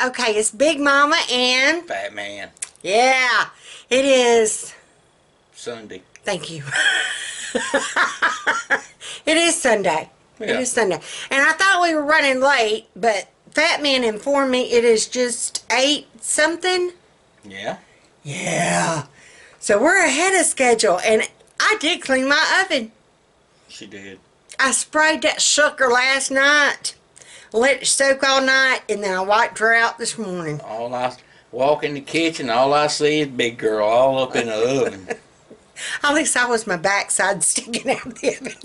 Okay, it's Big Mama and... Fat Man. Yeah, it is... Sunday. Thank you. It is Sunday. Yeah. It is Sunday. And I thought we were running late, but Fat Man informed me it is just 8 something. Yeah. Yeah. So we're ahead of schedule. And I did clean my oven. She did. I sprayed that sucker last night. Let it soak all night. And then I wiped her out this morning. All I walk in the kitchen, all I see is big girl all up in the oven. At least I was my backside sticking out of the oven.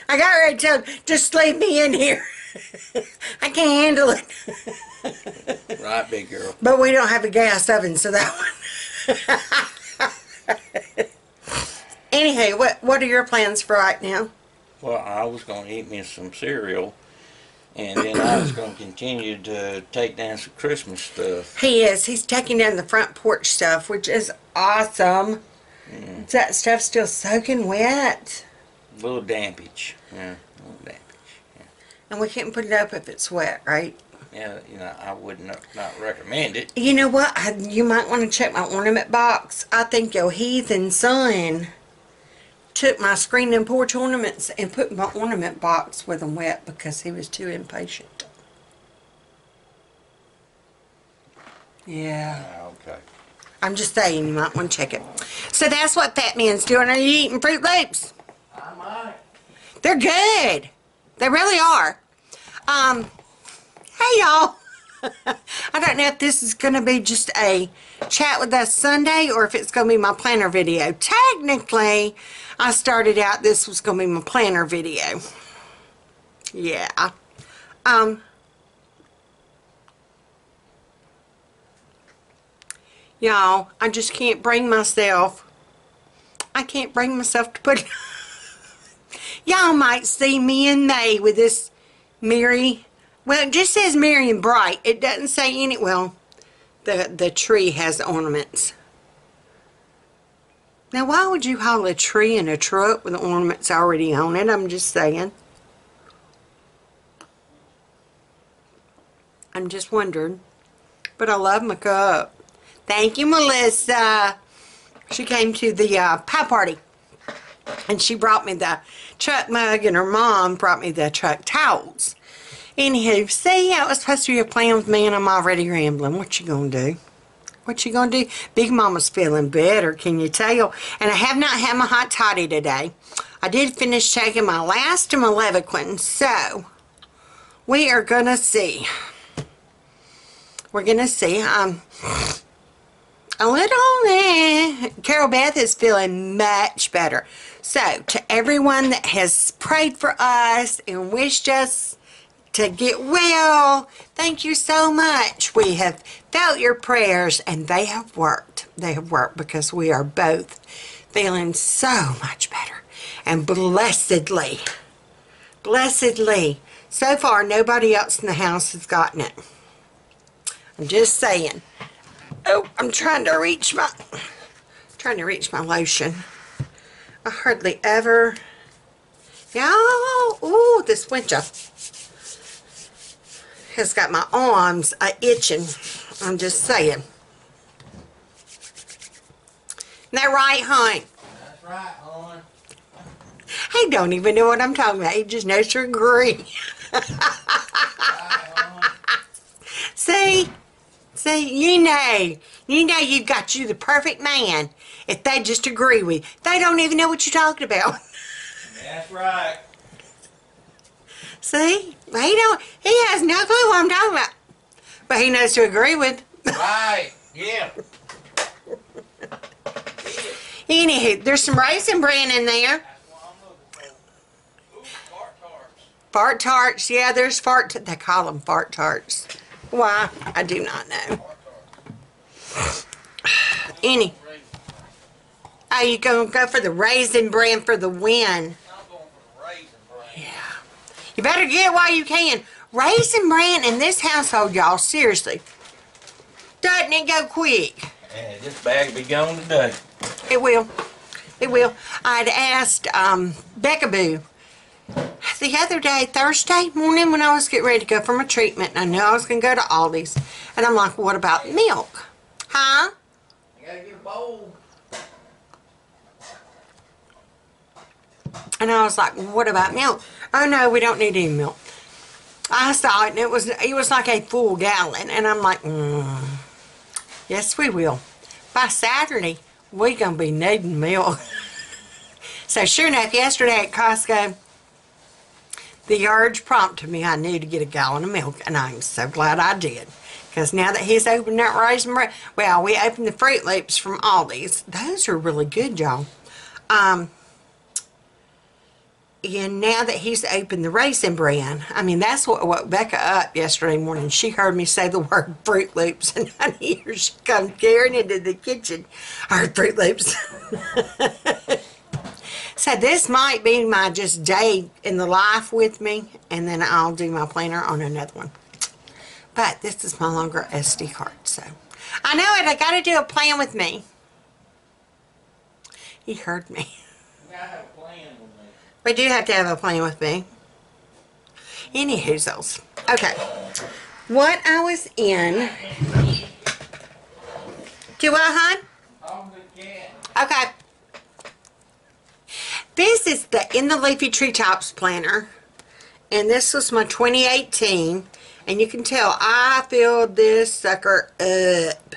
I got ready to tell her, just leave me in here. I can't handle it. Right, big girl. But we don't have a gas oven, so that one. Anywho, what are your plans for right now? Well, I was going to eat me some cereal, and then I was going to continue to take down some Christmas stuff. He is. He's taking down the front porch stuff, which is awesome. Is that stuff still soaking wet? A little dampage. Yeah, a little dampage. Yeah. And we can't put it up if it's wet, right? Yeah, you know, I would not recommend it. You know what? You might want to check my ornament box. I think your heathen son took my screen and porch ornaments and put my ornament box with them wet because he was too impatient. Yeah. Okay. I'm just saying, you might want to check it. So that's what Fat Man's doing. Are you eating Fruit Loops? I might. They're good. They really are. Hey y'all. I don't know if this is going to be just a chat with us Sunday or if it's going to be my planner video. Technically, I started out this was going to be my planner video. Yeah. Y'all, I just can't bring myself. I can't bring myself to put... Y'all might see me in May with this Mary... Well, it just says Merry and Bright. It doesn't say any... Well, the tree has ornaments. Now, why would you haul a tree in a truck with ornaments already on it? I'm just saying. I'm just wondering. But I love my cup. Thank you, Melissa. She came to the pie party. And she brought me the truck mug, and her mom brought me the truck towels. Anywho, see, I was supposed to be a plan with me, and I'm already rambling. What you gonna do? What you gonna do? Big Mama's feeling better, can you tell? And I have not had my hot toddy today. I did finish taking my last of my Levaquin, so we are gonna see. We're gonna see. A little, Carol Beth is feeling much better. So, to everyone that has prayed for us and wished us to get well, thank you so much. We have felt your prayers, and they have worked. They have worked because we are both feeling so much better. And blessedly, so far nobody else in the house has gotten it. I'm just saying. Oh, I'm trying to reach my lotion. I hardly ever. Yeah, ooh, this winter has got my arms itching. I'm just saying. Isn't that right, hon? That's right, hon. He don't even know what I'm talking about. He just knows to agree. See? See, you know you've got you the perfect man if they just agree with you. They don't even know what you're talking about. That's right. See? He has no clue what I'm talking about. But he knows to agree with. Right, yeah. Anywho, there's some raisin bran in there. That's what I'm looking for. Ooh, fart tarts. Fart tarts, yeah, there's they call them fart tarts. Why? I do not know. Oh, you gonna go for the raisin bran for the win? I'm going for the raisin bran. Yeah. You better get it while you can. Raisin bran in this household, y'all, seriously. Doesn't it go quick? And this bag will be gone today. It will. It will. I'd asked Becca Boo the other day, Thursday morning, when I was getting ready to go for my treatment, and I knew I was going to go to Aldi's, and I'm like, what about milk? Huh? You gotta get a bowl. And I was like, what about milk? Oh, no, we don't need any milk. I saw it, and it was like a full gallon, and I'm like, yes, we will. By Saturday, we're going to be needing milk. So sure enough, yesterday at Costco, the urge prompted me. I knew to get a gallon of milk, and I'm so glad I did. Because now that he's opened that Raisin Bran, well, we opened the Fruit Loops from Aldi's. Those are really good, y'all. And now that he's opened the Raisin Bran, I mean, that's what woke Becca up yesterday morning. She heard me say the word Fruit Loops, and honey, here she comes carrying into the kitchen. Our Fruit Loops. So this might be my just day in the life with me, and then I'll do my planner on another one. But this is no longer SD card, so. I know it, I got to do a plan with me. He heard me. You gotta have a plan with me. We do have to have a plan with me. Any hoozles. Okay. What I was in. Do what, hon? I'm the cat. Okay. This is the In the Leafy Treetops planner. And this was my 2018. And you can tell I filled this sucker up.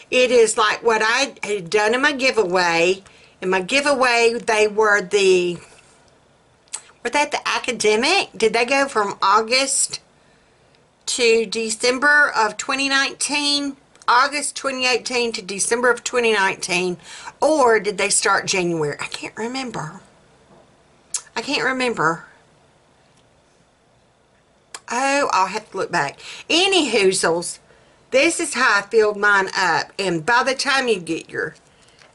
It is like what I had done in my giveaway. In my giveaway, they were the... Were that the academic? Did they go from August to December of 2019? August 2018 to December of 2019, or did they start January? I can't remember. I can't remember. Oh, I'll have to look back. Any hoozles, this is how I filled mine up. And by the time you get your,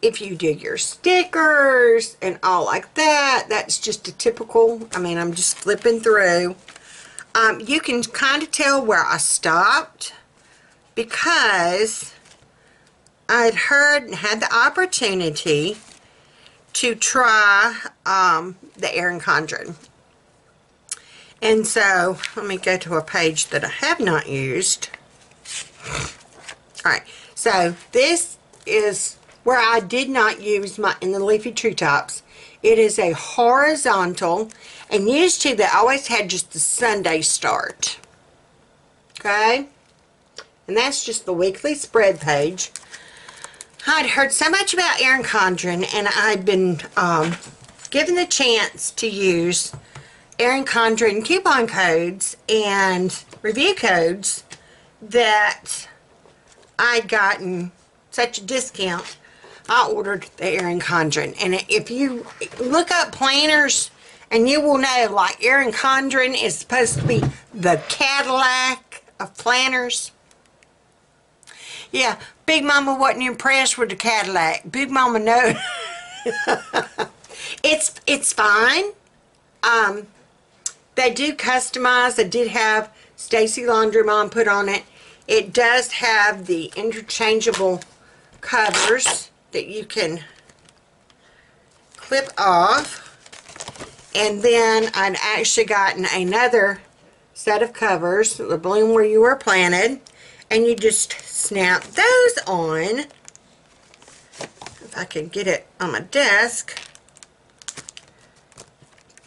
if you do your stickers and all like that, that's just a typical, I mean, I'm just flipping through. You can kind of tell where I stopped, because I'd heard and had the opportunity to try the Erin Condren. And so, let me go to a page that I have not used. Alright, so this is where I did not use my In the Leafy Treetops. It is a horizontal, and used to, they always had just the Sunday start. Okay? And that's just the weekly spread page. I'd heard so much about Erin Condren, and I'd been given the chance to use Erin Condren coupon codes and review codes that I'd gotten such a discount. I ordered the Erin Condren. And if you look up planners, and you will know, like, Erin Condren is supposed to be the Cadillac of planners. Yeah, Big Mama wasn't impressed with the Cadillac. Big Mama knows. It's fine. They do customize. I did have Stacy Laundry Mom put on it. It does have the interchangeable covers that you can clip off. And then I'd actually gotten another set of covers, the bloom where you were planted. And you just snap those on. If I can get it on my desk.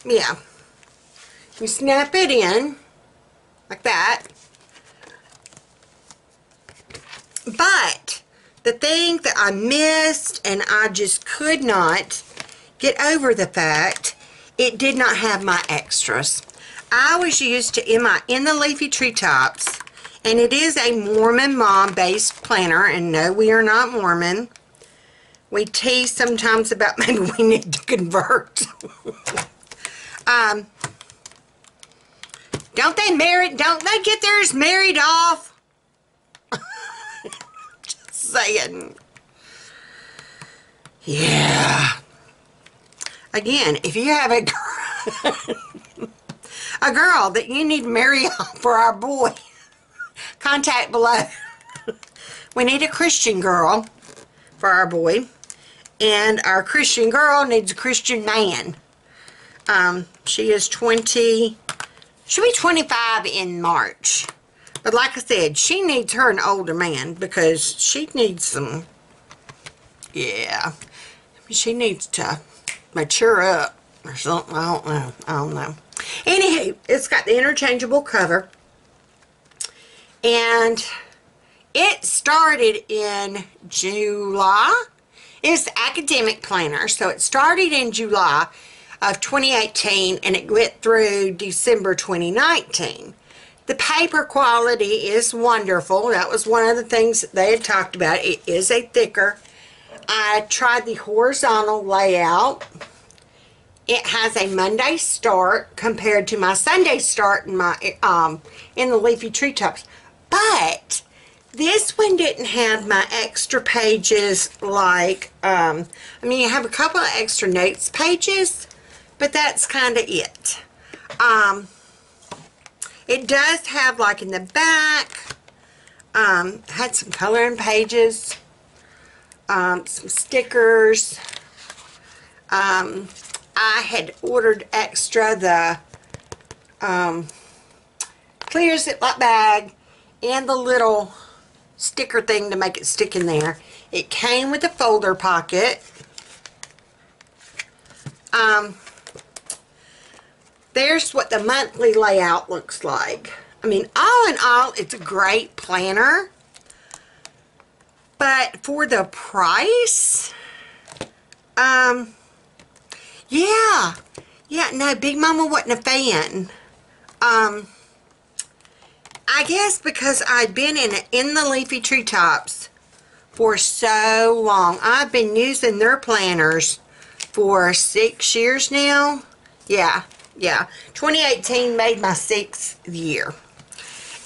Yeah. You snap it in like that. But the thing that I missed, and I just could not get over the fact, it did not have my extras. I was used to, in the Leafy Treetops, and it is a Mormon mom-based planner, and no, we are not Mormon. We tease sometimes about maybe we need to convert. Don't they get theirs married off? Just saying. Yeah. Again, if you have a girl that you need to marry off for our boy, contact below. We need a Christian girl for our boy, and our Christian girl needs a Christian man. She is 20, she'll be 25 in March. But like I said, she needs her an older man because she needs some, yeah, she needs to mature up or something. I don't know. Anywho, it's got the interchangeable cover. And it started in July. It's the academic planner, so it started in July of 2018 and it went through December 2019. The paper quality is wonderful. That was one of the things that they had talked about. It is a thicker. I tried the horizontal layout. It has a Monday start compared to my Sunday start in my in the Leafy Treetops. But this one didn't have my extra pages like, I mean, you have a couple of extra notes pages, but that's kind of it. It does have, like, in the back, had some coloring pages, some stickers. I had ordered extra the clear Ziploc bag and the little sticker thing to make it stick in there. It came with a folder pocket. There's what the monthly layout looks like. I mean, all in all, it's a great planner. But for the price, yeah, no, Big Mama wasn't a fan. I guess because I'd been in the Leafy Treetops for so long. I've been using their planners for 6 years now. Yeah. 2018 made my 6th year.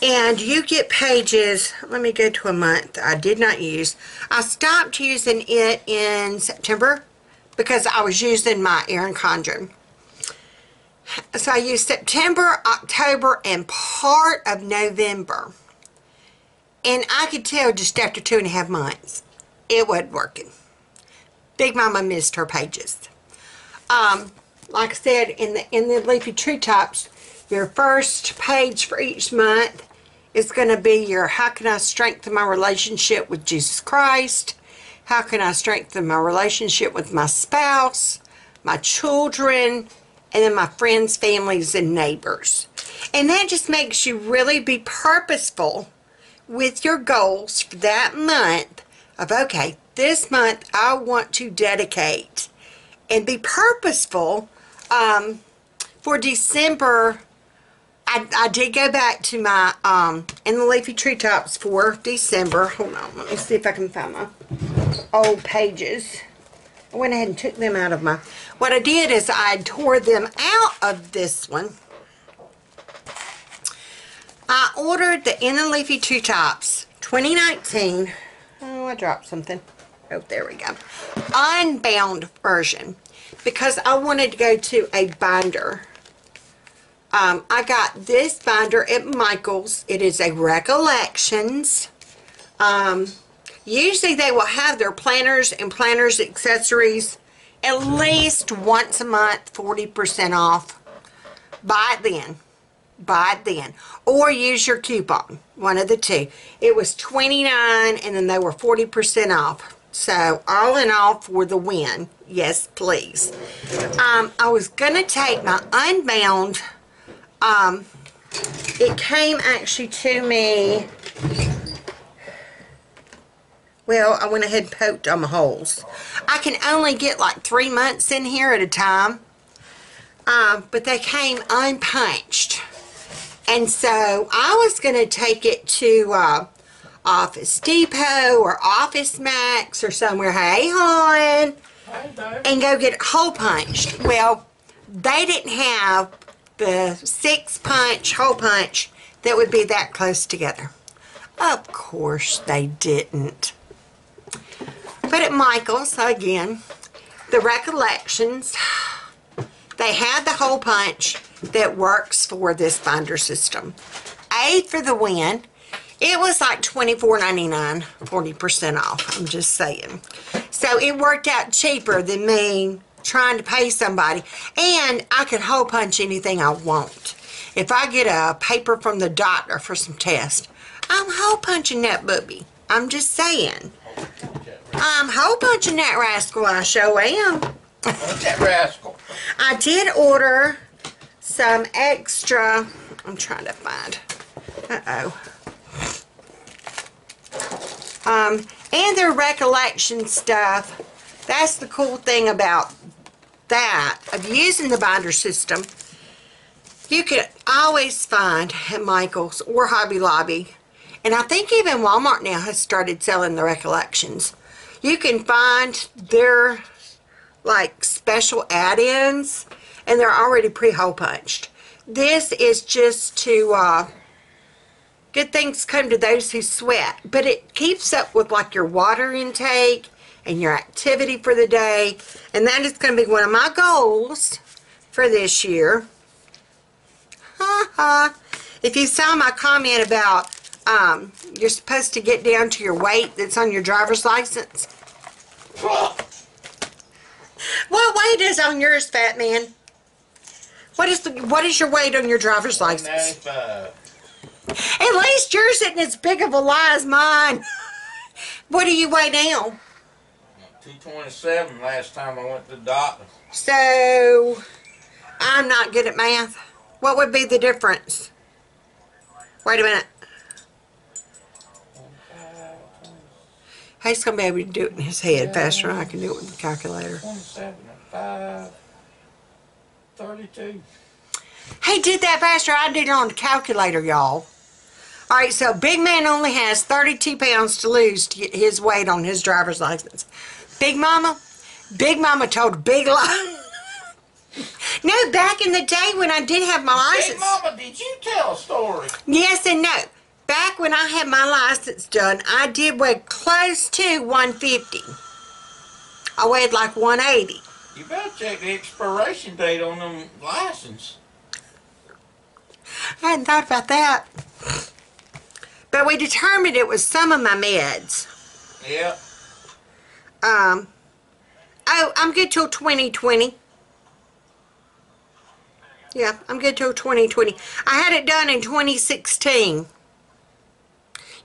And you get pages, let me go to a month I did not use. I stopped using it in September because I was using my Erin Condren. So I used September, October, and part of November. And I could tell just after 2.5 months, it wasn't working. Big Mama missed her pages. Like I said, in the Leafy Treetops, your first page for each month is going to be your how can I strengthen my relationship with Jesus Christ? How can I strengthen my relationship with my spouse, my children, and then my friends, families, and neighbors. And that just makes you really be purposeful with your goals for that month of, okay, this month I want to dedicate and be purposeful. For December, I did go back to my, in the Leafy Treetops for December. Hold on, let me see if I can find my old pages. I went ahead and took them out of my, what I did is I tore them out of this one. I ordered the In the Leafy Treetops 2019. Oh, I dropped something. Oh, there we go. Unbound version. Because I wanted to go to a binder. I got this binder at Michael's. It is a Recollections. Usually they will have their planners and planners accessories at least once a month, 40% off. Buy it then. Buy it then. Or use your coupon. One of the two. It was $29 and then they were 40% off. So, all in all, for the win. Yes, please. I was going to take my Unbound. It came actually to me. Well, I went ahead and poked on my holes. I can only get like 3 months in here at a time. But they came unpunched. And so, I was going to take it to Office Depot or Office Max or somewhere. Hey, hon. And go get it hole punched. Well, they didn't have the 6-punch hole punch that would be that close together. Of course they didn't. But at Michael's, again, the Recollections, they had the hole punch that works for this binder system. A for the win. It was like $24.99, 40% off. I'm just saying. So it worked out cheaper than me trying to pay somebody. And I can hole punch anything I want. If I get a paper from the doctor for some tests, I'm hole punching that booby. I'm just saying. I'm hole punching that rascal. I sure am. What's that rascal? I did order some extra. I'm trying to find. And their recollection stuff. That's the cool thing about that, of using the binder system. You can always find at Michael's or Hobby Lobby, and I think even Walmart now has started selling the recollections. You can find their like special add-ins, and they're already pre-hole punched. This is just to good things come to those who sweat, but it keeps up with like your water intake and your activity for the day, and that is going to be one of my goals for this year. If you saw my comment about you're supposed to get down to your weight that's on your driver's license. What weight is on yours, fat man? What is your weight on your driver's license? 195. At least yours isn't as big of a lie as mine. What do you weigh now? 227 last time I went to the doctor. So, I'm not good at math. What would be the difference? Wait a minute. He's going to be able to do it in his head faster than I can do it with the calculator. 27 and 5, 32. He did that faster. I did it on the calculator, y'all. Alright, so Big Man only has 32 pounds to lose to get his weight on his driver's license. Big Mama told a big lie. No, back in the day when I did have my license. Big Mama, did you tell a story? Yes and no. Back when I had my license done, I did weigh close to 150. I weighed like 180. You better check the expiration date on them license. I hadn't thought about that. But we determined it was some of my meds. Yep. Oh, I'm good till 2020. Yeah, I'm good till 2020. I had it done in 2016.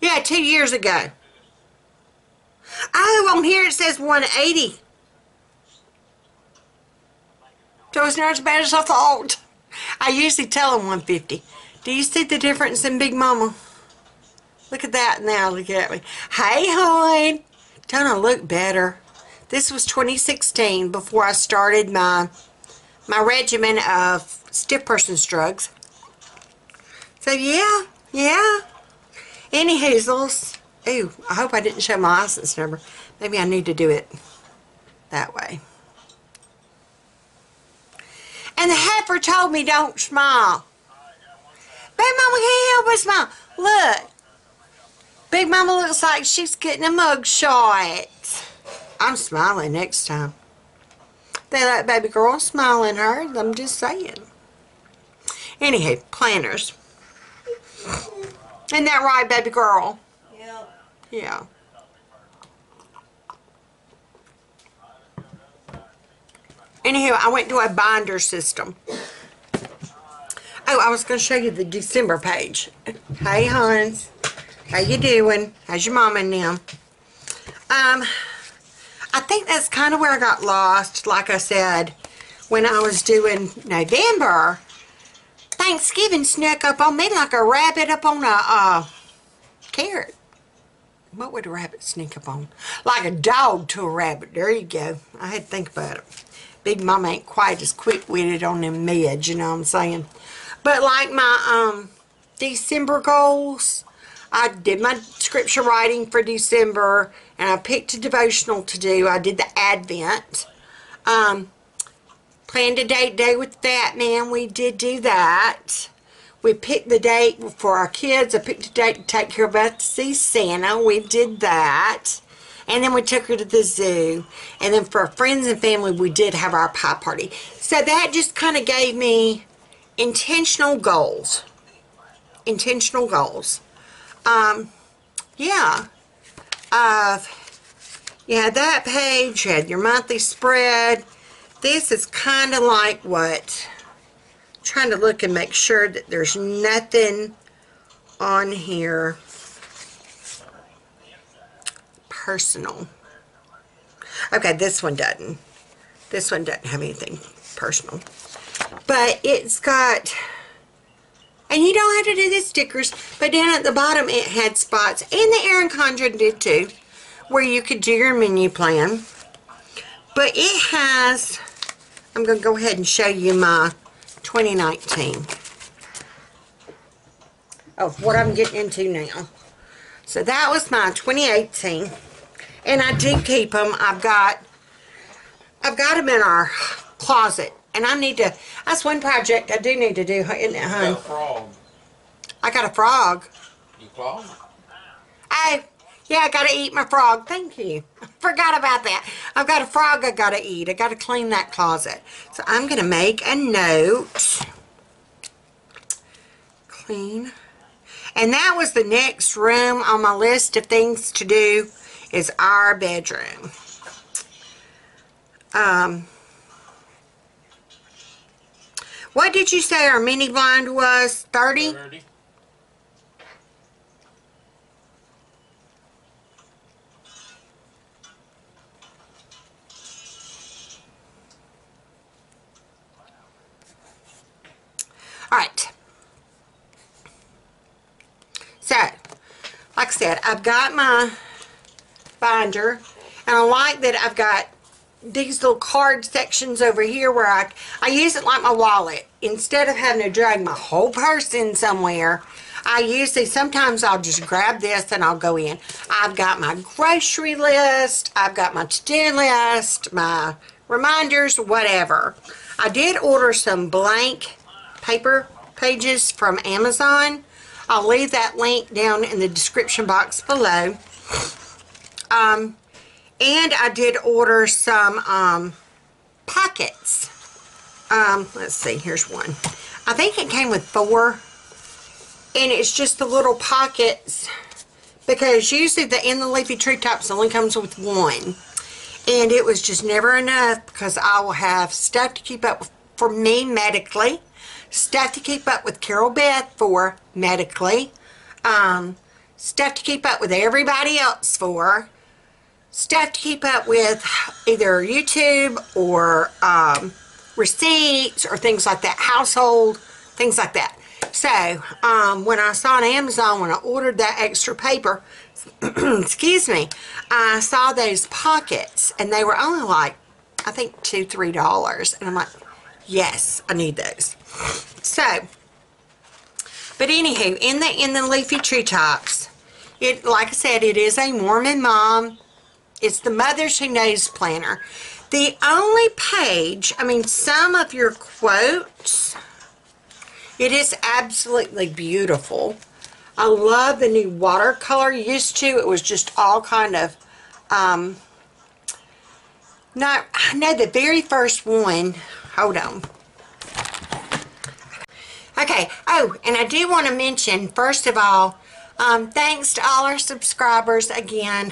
Yeah, 2 years ago. Oh, on here it says 180. So it's not as bad as I thought. I usually tell them 150. Do you see the difference in Big Mama? Look at that now. Look at me. Hey, hon. Don't I look better? This was 2016 before I started my regimen of stiff person's drugs. So, yeah. Any hazel's. Ooh, I hope I didn't show my license number. Maybe I need to do it that way. And the heifer told me don't smile. Big Mama can't help but smile. Look. Big Mama looks like she's getting a mug shot. I'm smiling next time. They let baby girl smiling her. I'm just saying. Anywho, planners. Isn't that right, baby girl? Yep. Yeah. Anywho, I went to a binder system. Oh, I was going to show you the December page. Hey, Hans. How you doing? How's your mom and them? I think that's kind of where I got lost. Like I said, when I was doing November, Thanksgiving snuck up on me like a rabbit up on a carrot. What would a rabbit sneak up on? Like a dog to a rabbit. There you go. I had to think about it. Big Mama ain't quite as quick-witted on them meds, you know what I'm saying? But like my December goals, I did my scripture writing for December, and I picked a devotional to do. I did the Advent. Planned a date day with the Fat Man. We did do that. We picked the date for our kids. I picked a date to take care of us to see Santa. We did that. And then we took her to the zoo. And then for our friends and family, we did have our pie party. So that just kind of gave me intentional goals. Intentional goals. Yeah. You had that page. You had your monthly spread. This is kind of like what, trying to look and make sure that there's nothing on here personal. Okay, this one doesn't. This one doesn't have anything personal. But it's got, and you don't have to do the stickers, but down at the bottom it had spots, and the Erin Condren did too, where you could do your menu plan. But it has, I'm going to go ahead and show you my 2019. Oh, what I'm getting into now. So that was my 2018. And I do keep them. I've got them in our closet. And I need to, that's one project I do need to do, isn't it, hon? You got a frog. I got a frog. You claw? Oh, yeah, I got to eat my frog. Thank you. Forgot about that. I've got a frog I got to eat. I got to clean that closet. So I'm going to make a note. Clean. And that was the next room on my list of things to do, is our bedroom. What did you say our mini blind was? 30? 30. Alright. So, like I said, I've got my binder, and I like that I've got these little card sections over here where I use it like my wallet. Instead of having to drag my whole purse in somewhere, I usually, sometimes I'll just grab this and I'll go in. I've got my grocery list, I've got my to-do list, my reminders, whatever. I did order some blank paper pages from Amazon. I'll leave that link down in the description box below. And I did order some pockets. Let's see, here's one. I think it came with 4. And it's just the little pockets, because usually in the leafy treetops only comes with 1. And it was just never enough, because I will have stuff to keep up with for me medically, stuff to keep up with Carol Beth for medically, stuff to keep up with everybody else for, stuff to keep up with either YouTube or receipts or things like that, household, things like that. So, when I saw on Amazon, when I ordered that extra paper, excuse me, I saw those pockets, and they were only like, I think $2, $3, and I'm like, yes, I need those. So, but anywho, in the leafy treetops, it, like I said, it is a Mormon mom. It's the Mothers Who Knows planner. The only page, I mean, some of your quotes, it is absolutely beautiful. I love the new watercolor. Used to, it was just all kind of, I know the very first one, hold on. Okay, oh, and I do want to mention, first of all, thanks to all our subscribers again,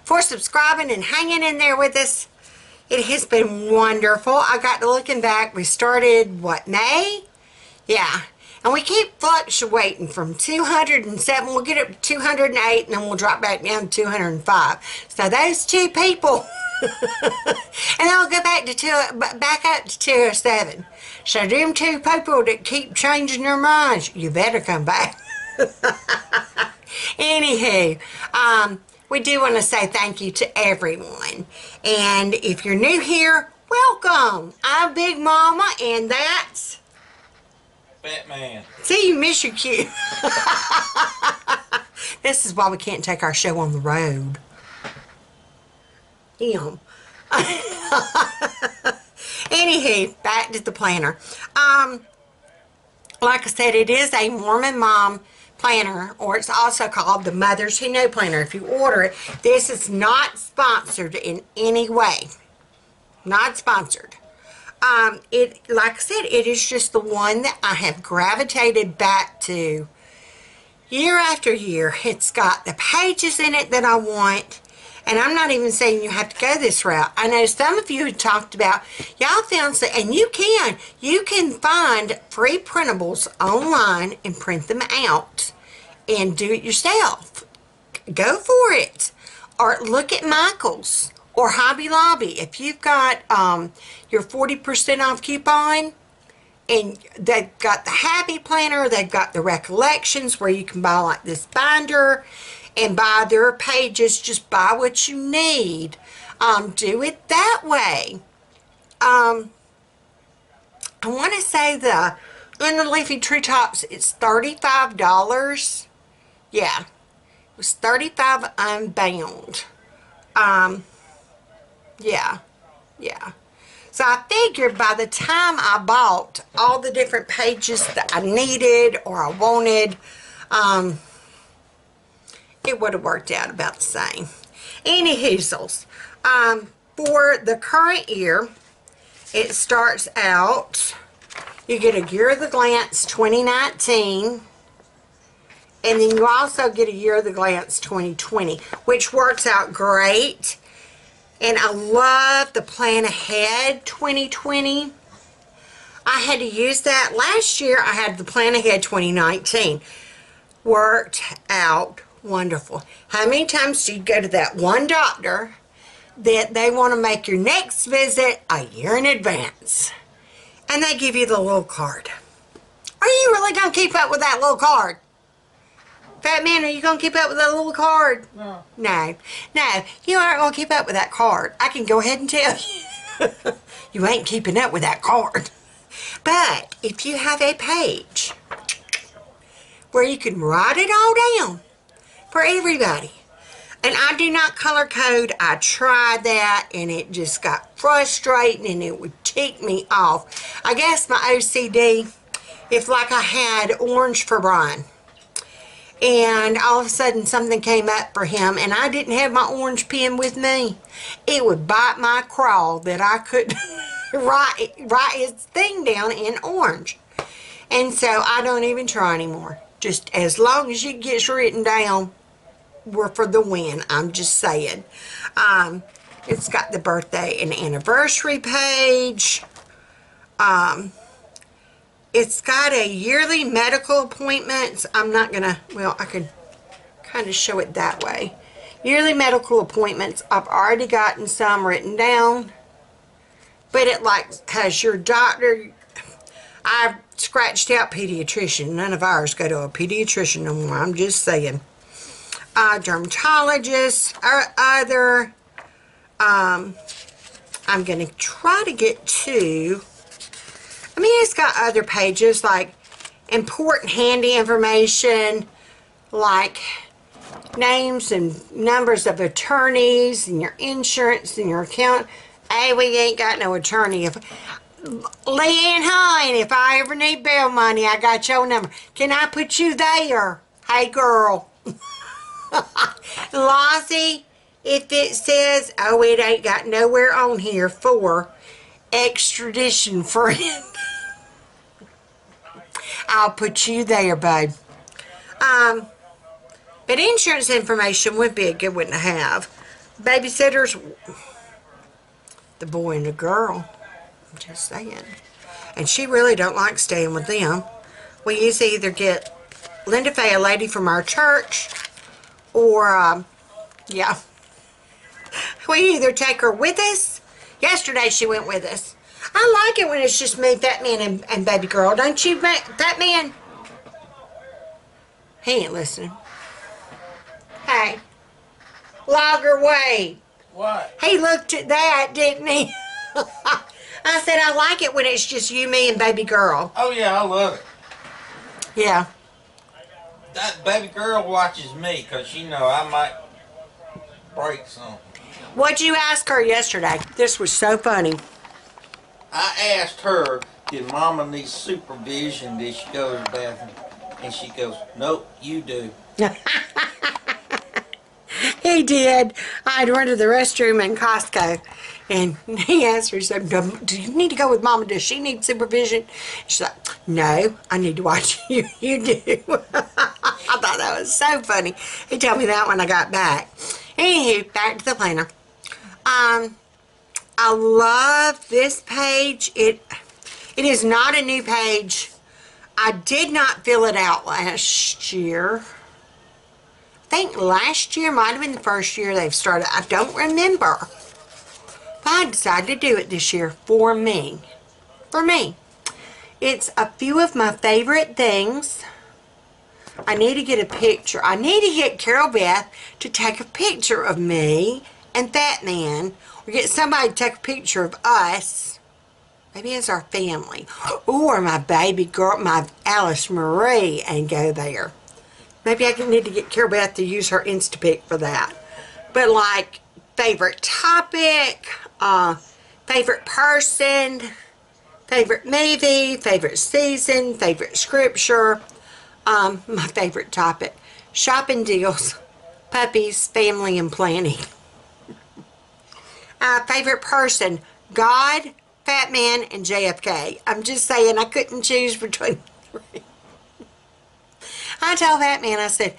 for subscribing and hanging in there with us. It has been wonderful. I got to looking back, we started, what, May? Yeah, and we keep fluctuating from 207, we'll get up to 208, and then we'll drop back down to 205. So those 2 people, and then we'll go back to back up to 207. So them 2 people that keep changing their minds, you better come back. Anywho, we do want to say thank you to everyone. And if you're new here, welcome. I'm Big Mama, and that's Batman. See, you miss your cue. This is why we can't take our show on the road. Damn. Anywho, back to the planner. Like I said, it is a Mormon mom planner, or it's also called the Mothers Who Know planner. If you order it, this is not sponsored in any way. Not sponsored. Like I said, it is just the one that I have gravitated back to year after year. It's got the pages in it that I want, And I'm not even saying you have to go this route. I know some of you had talked about, y'all found some, and you can find free printables online and print them out and do it yourself. Go for it. Or look at Michael's or Hobby Lobby. If you've got your 40% off coupon, and they've got the Happy Planner, they've got the Recollections where you can buy like this binder and buy their pages. Just buy what you need. Do it that way. I want to say in the Leafy Treetops, it's $35. Yeah, it was $35 unbound. Yeah. So I figured by the time I bought all the different pages that I needed or I wanted, it would have worked out about the same. Anywhoozles, for the current year, it starts out, you get a Year of the Glance 2019, and then you also get a Year of the Glance 2020, which works out great. And I love the Plan Ahead 2020. I had to use that. Last year, I had the Plan Ahead 2019. Worked out wonderful. How many times do you go to that one doctor that they want to make your next visit a year in advance? And they give you the little card. Are you really going to keep up with that little card? Fat man, are you going to keep up with that little card? No. No, you aren't going to keep up with that card. I can go ahead and tell you. You ain't keeping up with that card. But if you have a page where you can write it all down for everybody, and I do not color code. I tried that and it just got frustrating and it would tick me off. I guess my OCD, if like I had orange for Brian, and all of a sudden something came up for him and I didn't have my orange pen with me, it would bite my craw that I couldn't write his thing down in orange. And so I don't even try anymore. Just as long as it gets written down, we're for the win. I'm just saying. It's got the birthday and anniversary page. It's got a yearly medical appointments. I'm not going to, well, I could kind of show it that way. Yearly medical appointments. I've already gotten some written down. But it like has your doctor. I've scratched out pediatrician. None of ours go to a pediatrician no more. I'm just saying. Dermatologist or other. I'm going to try to get to. I mean, it's got other pages like important handy information, like names and numbers of attorneys and your insurance and your account. Hey, we ain't got no attorney. If Leanne Hine, if I ever need bail money, I got your number. Can I put you there? Hey, girl. Lozzie, if it says, oh, it ain't got nowhere on here for extradition friend, I'll put you there, babe. But insurance information would be a good one to have. Babysitters, the boy and the girl, I'm just saying. And she really don't like staying with them. We usually either get Linda Faye, a lady from our church, or, yeah. We either take her with us. Yesterday she went with us. I like it when it's just me, Fat Man, and Baby Girl. Don't you, Fat Man? He ain't listening. Hey. Logger Wade. What? He looked at that, didn't he? I said, I like it when it's just you, me, and Baby Girl. Oh yeah, I love it. Yeah. That baby girl watches me because you know I might break something. What'd you ask her yesterday? This was so funny. I asked her, did Mama need supervision? Did she go to the bathroom? And she goes, nope, you do. He did. I'd run to the restroom in Costco, and he asked her, so, do you need to go with Mama? Does she need supervision? She's like, no, I need to watch you. You do. I thought that was so funny. He told me that when I got back. Anywho, back to the planner. I love this page. It is not a new page. I did not fill it out last year. I think last year might have been the first year they've started. I don't remember. But I decided to do it this year for me. For me. It's a few of my favorite things. I need to get a picture. I need to get Carol Beth to take a picture of me and Fat Man. Or get somebody to take a picture of us. Maybe as our family. Or my baby girl, my Alice Marie, and go there. Maybe I need to get Carol Beth to use her Instapic for that. But like, favorite topic, favorite person, favorite movie, favorite season, favorite scripture, my favorite topic, shopping deals, puppies, family, and planning. Favorite person, God, Fat Man, and JFK. I'm just saying I couldn't choose between the three. I told Fat Man, I said,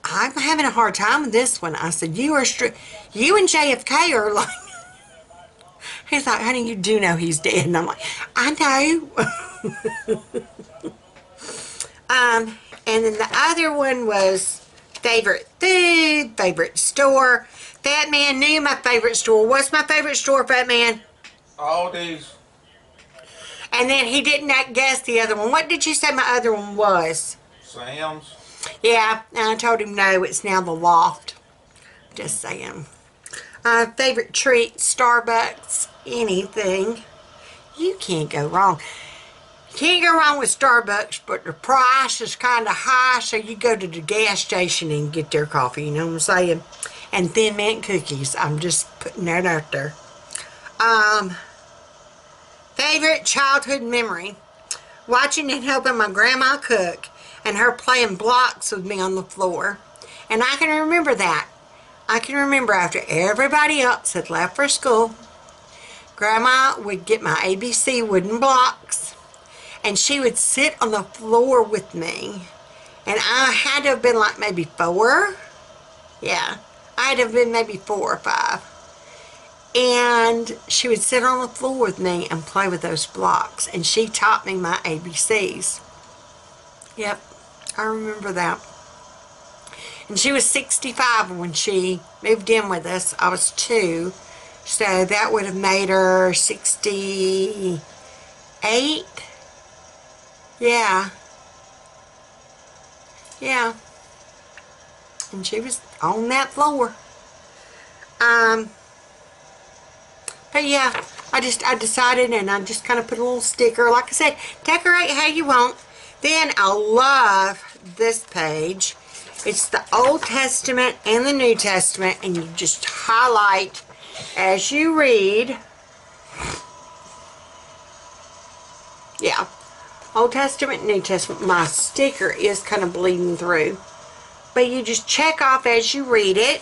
I'm having a hard time with this one. I said, you and JFK are like, he's like, honey, you do know he's dead. And I'm like, I know. And then the other one was favorite food, favorite store. Fat Man knew my favorite store. What's my favorite store, Fat Man? Aldi's. And then he didn't guess the other one. What did you say my other one was? Sam's. Yeah, and I told him no, it's now the Loft. Just saying. Favorite treat, Starbucks, anything. You can't go wrong. You can't go wrong with Starbucks, but the price is kind of high, so you go to the gas station and get their coffee, you know what I'm saying? And Thin Mint cookies. I'm just putting that out there. Favorite childhood memory. Watching and helping my grandma cook and her playing blocks with me on the floor. And I can remember that. I can remember after everybody else had left for school, Grandma would get my ABC wooden blocks and she would sit on the floor with me. And I had to have been like maybe 4. Yeah, I had to have been maybe 4 or 5. And she would sit on the floor with me and play with those blocks. And she taught me my ABCs. Yep, I remember that. And she was 65 when she moved in with us. I was 2. So that would have made her 68. Yeah. Yeah. And she was on that floor. But yeah, I decided, and I just kind of put a little sticker. Like I said, decorate how you want. Then I love this page. It's the Old Testament and the New Testament, and you just highlight as you read. Yeah, Old Testament, New Testament. My sticker is kind of bleeding through. But you just check off as you read it.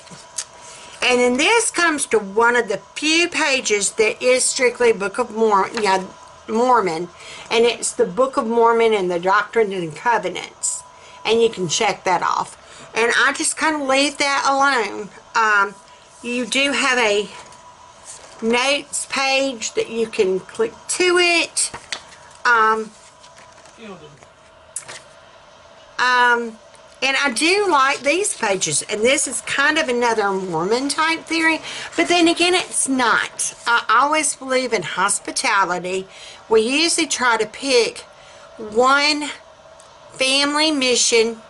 And then this comes to one of the few pages that is strictly Book of Mormon. And it's the Book of Mormon and the Doctrine and Covenants. And you can check that off. And I just kind of leave that alone. You do have a notes page that you can click to it. And I do like these pages, and this is kind of another Mormon type theory, but then again it's not. I always believe in hospitality. We usually try to pick one family mission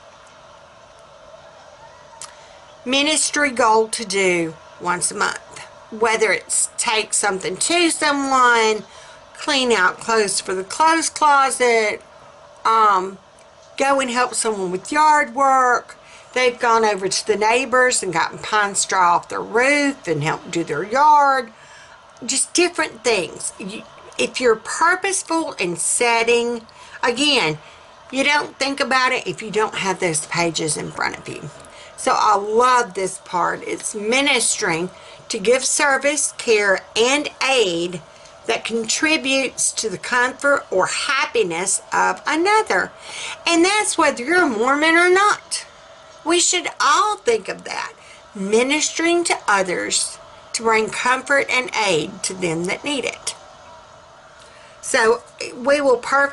ministry goal to do once a month. Whether it's take something to someone, clean out clothes for the clothes closet, go and help someone with yard work. They've gone over to the neighbors and gotten pine straw off their roof and helped do their yard. Just different things. If you're purposeful in setting, again, you don't think about it if you don't have those pages in front of you. So I love this part. It's ministering to give service, care, and aid that contributes to the comfort or happiness of another. And that's whether you're a Mormon or not. We should all think of that. ministering to others to bring comfort and aid to them that need it. So we will hey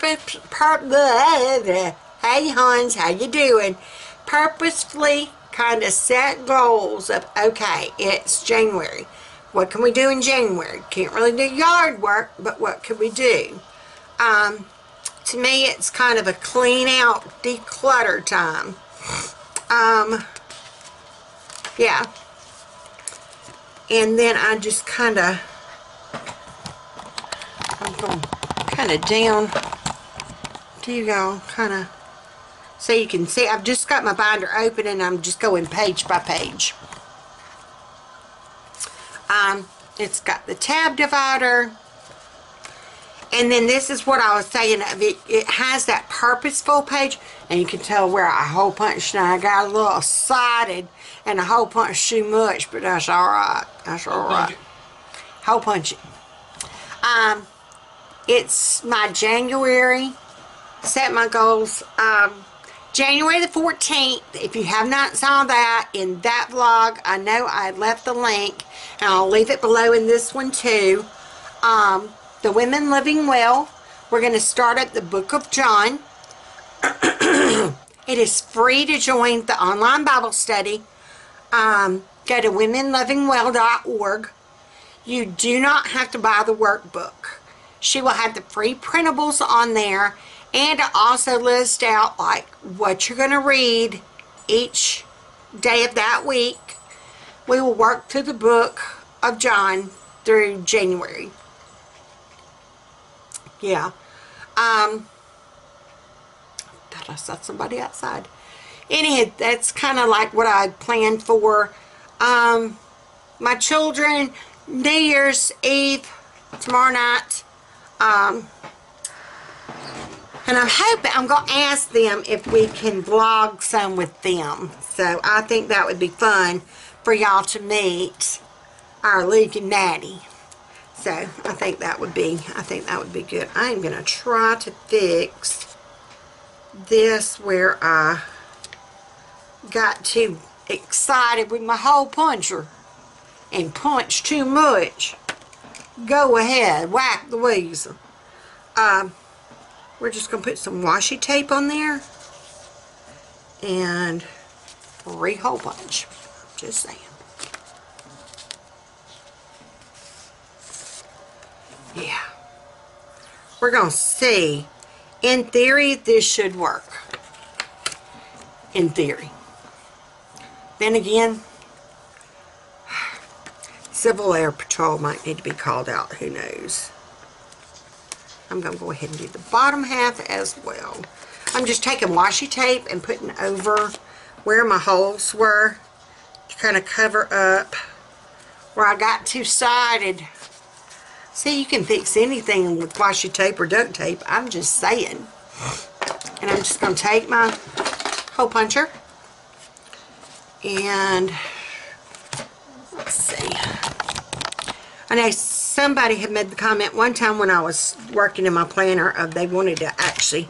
Hans, how you doing? Purposefully kind of set goals of, okay, it's January. What can we do in January? Can't really do yard work, but what can we do? To me, it's kind of a clean out, declutter time. Yeah. And then I just kind of, I'm going kind of down to you all, kind of, so you can see. I've just got my binder open and I'm just going page by page. It's got the tab divider. And then this is what I was saying of it. It has that purposeful page, and you can tell where I hole punched. Now I got a little excited, and I hole punched too much, but that's all right. That's all right. Hole punch it. It's my January. Set my goals. January the 14th. If you have not saw that in that vlog, I know I left the link, and I'll leave it below in this one too. The Women Living Well. We're going to start up the Book of John. It is free to join the online Bible study. Go to womenlivingwell.org. You do not have to buy the workbook. She will have the free printables on there, and also list out like what you're going to read each day of that week. We will work through the Book of John through January. Yeah. Thought I saw somebody outside. Anyhow, that's kind of like what I planned for. My children, New Year's Eve, tomorrow night. And I'm hoping, I'm going to ask them if we can vlog some with them. So I think that would be fun for y'all to meet our Luke and Natty. So I think that would be good. I'm going to try to fix this where I got too excited with my hole puncher and punched too much. Go ahead, whack the weasel. We're just going to put some washi tape on there and re-hole punch. Just saying. Yeah. We're going to see. In theory, this should work. In theory. Then again, Civil Air Patrol might need to be called out. Who knows? I'm going to go ahead and do the bottom half as well. I'm just taking washi tape and putting over where my holes were to kind of cover up where I got two-sided. See, you can fix anything with washi tape or duct tape. I'm just saying. And I'm just going to take my hole puncher and let's see. I know somebody had made the comment one time when I was working in my planner of they wanted to actually.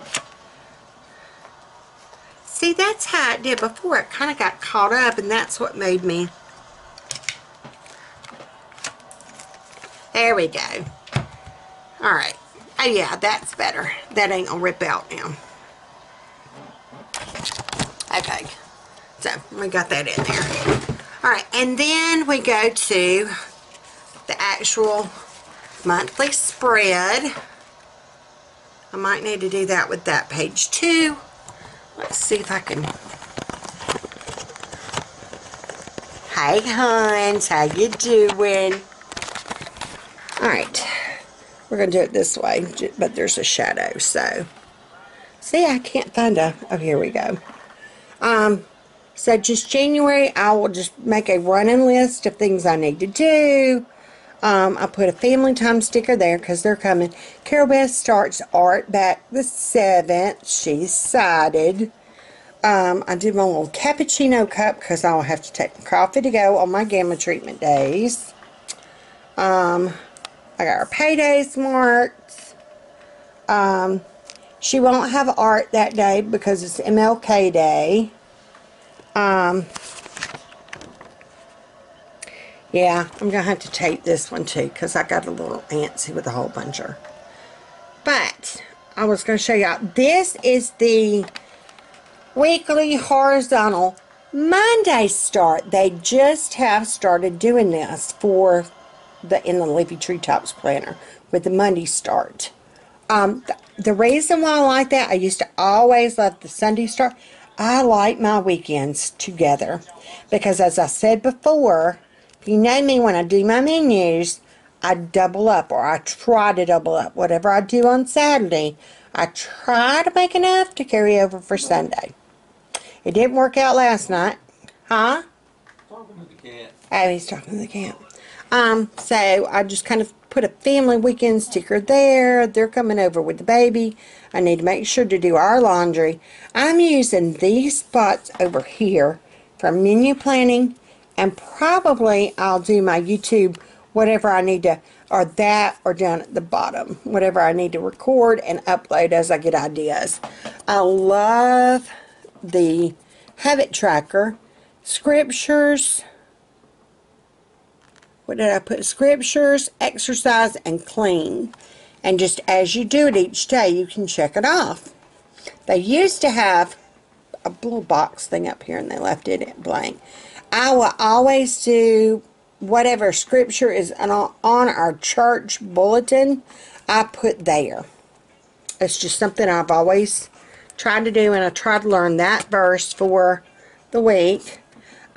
See, that's how it did before. It kind of got caught up, and that's what made me. There we go. Alright. Oh yeah, that's better. That ain't gonna rip out now. Okay. So, we got that in there. Alright, and then we go to the actual monthly spread. I might need to do that with that page too. Let's see if I can. Hey Hans, how you doing? Alright, we're going to do it this way, but there's a shadow, so. See, I can't find a, oh, here we go. So just January, I will just make a running list of things I need to do. I put a family time sticker there because they're coming. Carol Beth starts art back the 7th. She's excited. I did my little cappuccino cup because I'll have to take my coffee to go on my gamma treatment days. I got her paydays marked. She won't have art that day because it's MLK Day. Yeah, I'm going to have to tape this one too because I got a little antsy with the hole puncher. But I was going to show y'all. This is the weekly horizontal Monday start. They just have started doing this for in the Leafy Treetops planner with the Monday start. The reason why I like that, I used to always love the Sunday start. I like my weekends together because, as I said before, if you know me, when I do my menus, I double up, or I try to double up. Whatever I do on Saturday, I try to make enough to carry over for Sunday. It didn't work out last night. Huh? Talking to the cat. Oh, he's talking to the cat. So I just kind of put a family weekend sticker there. They're coming over with the baby. I need to make sure to do our laundry. I'm using these spots over here for menu planning, and probably I'll do my YouTube, whatever I need to, or that, or down at the bottom, whatever I need to record and upload as I get ideas. I love the habit tracker, scriptures. What did I put? Scriptures, exercise, and clean. And just as you do it each day, you can check it off. They used to have a little box thing up here, and they left it blank. I will always do whatever scripture is on our church bulletin, I put there. It's just something I've always tried to do, and I try to learn that verse for the week.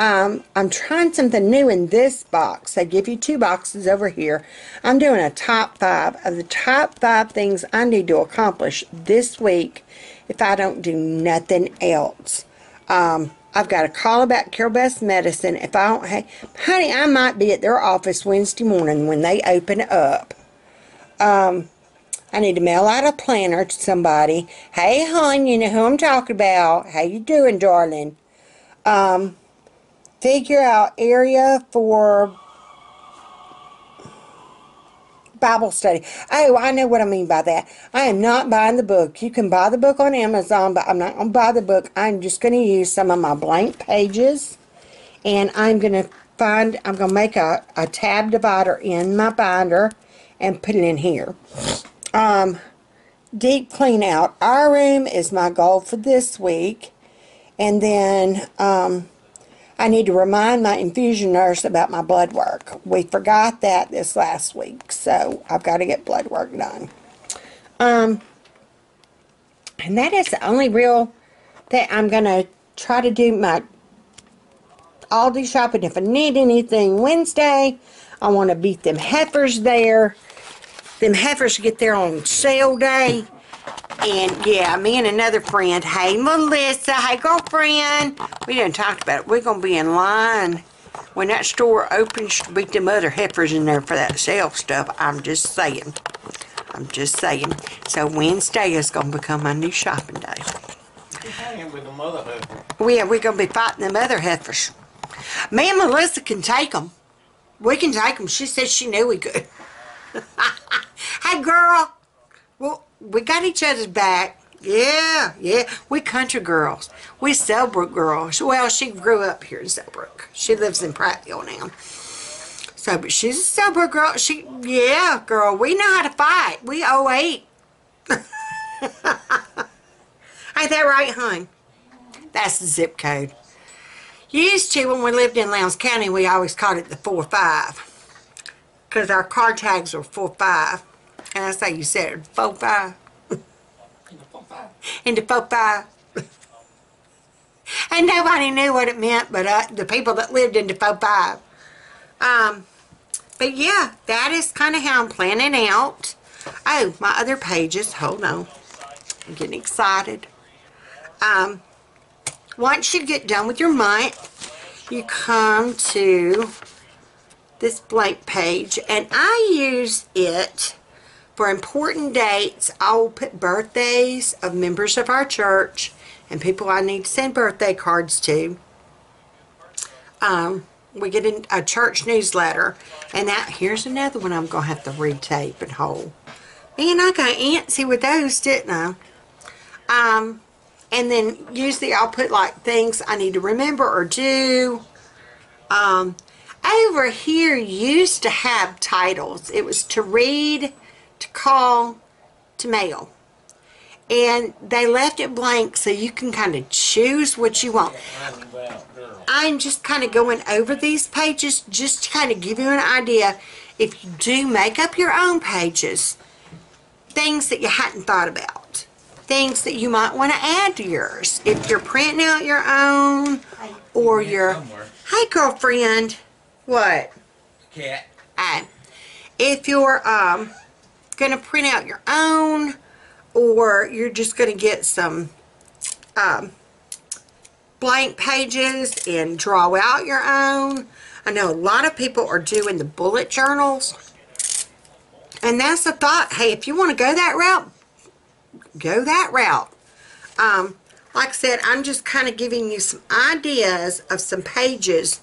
I'm trying something new in this box. They give you 2 boxes over here. I'm doing a top 5 of the top 5 things I need to accomplish this week if I don't do nothing else. I've got a call about Carol Best Medicine. If I don't, hey, honey, I might be at their office Wednesday morning when they open up. I need to mail out a planner to somebody. Hey, hon, you know who I'm talking about. How you doing, darling? Figure out area for Bible study. Oh, I know what I mean by that. I am not buying the book. You can buy the book on Amazon, but I'm not going to buy the book. I'm just going to use some of my blank pages, and I'm going to make a tab divider in my binder and put it in here. Deep clean out our room is my goal for this week. And then, I need to remind my infusion nurse about my blood work. We forgot that this last week, so I've got to get blood work done. And that is the only real that I'm going to try to do my Aldi shopping. If I need anything Wednesday, I want to beat them heifers there. Them heifers get there on sale day. And yeah, me and another friend, hey Melissa, hey girlfriend, we didn't talk about it. We're going to be in line when that store opens to beat them other heifers in there for that sale stuff. I'm just saying. I'm just saying. So Wednesday is going to become my new shopping day. You're hanging with the mother heifer. We're going to be fighting them other heifers. Me and Melissa can take them. We can take them. She said she knew we could. Hey girl. Well, we got each other's back. Yeah. We country girls. We Selbrook girls. Well, she grew up here in Selbrook. She lives in Prattville now. So, but she's a Selbrook girl. Yeah, girl, we know how to fight. We 08. Ain't that right, hon? That's the zip code. Used to, when we lived in Lowndes County, we always called it the 4-5. Because our car tags were 4-5. And that's how you said it, 4-5. Into 4-5. And nobody knew what it meant but the people that lived into 4-5. But yeah, that is kind of how I'm planning out. Oh, my other pages. Hold on. I'm getting excited. Once you get done with your month, you come to this blank page, and I use it for important dates. I will put birthdays of members of our church and people I need to send birthday cards to. We get in a church newsletter, and here's another one I'm going to have to retape and hold. Man, I got antsy with those, didn't I? And then usually I'll put like things I need to remember or do. Oh, over here used to have titles. It was to read, to call, to mail. And they left it blank so you can kind of choose what you want. I'm just kind of going over these pages just to kind of give you an idea. If you do make up your own pages, things that you hadn't thought about, things that you might want to add to yours. If you're printing out your own, or your, hey girlfriend, what? Cat. If you're going to print out your own, or you're just going to get some blank pages and draw out your own. I know a lot of people are doing the bullet journals. And that's the thought. Hey, if you want to go that route, go that route. Like I said, I'm just kind of giving you some ideas of some pages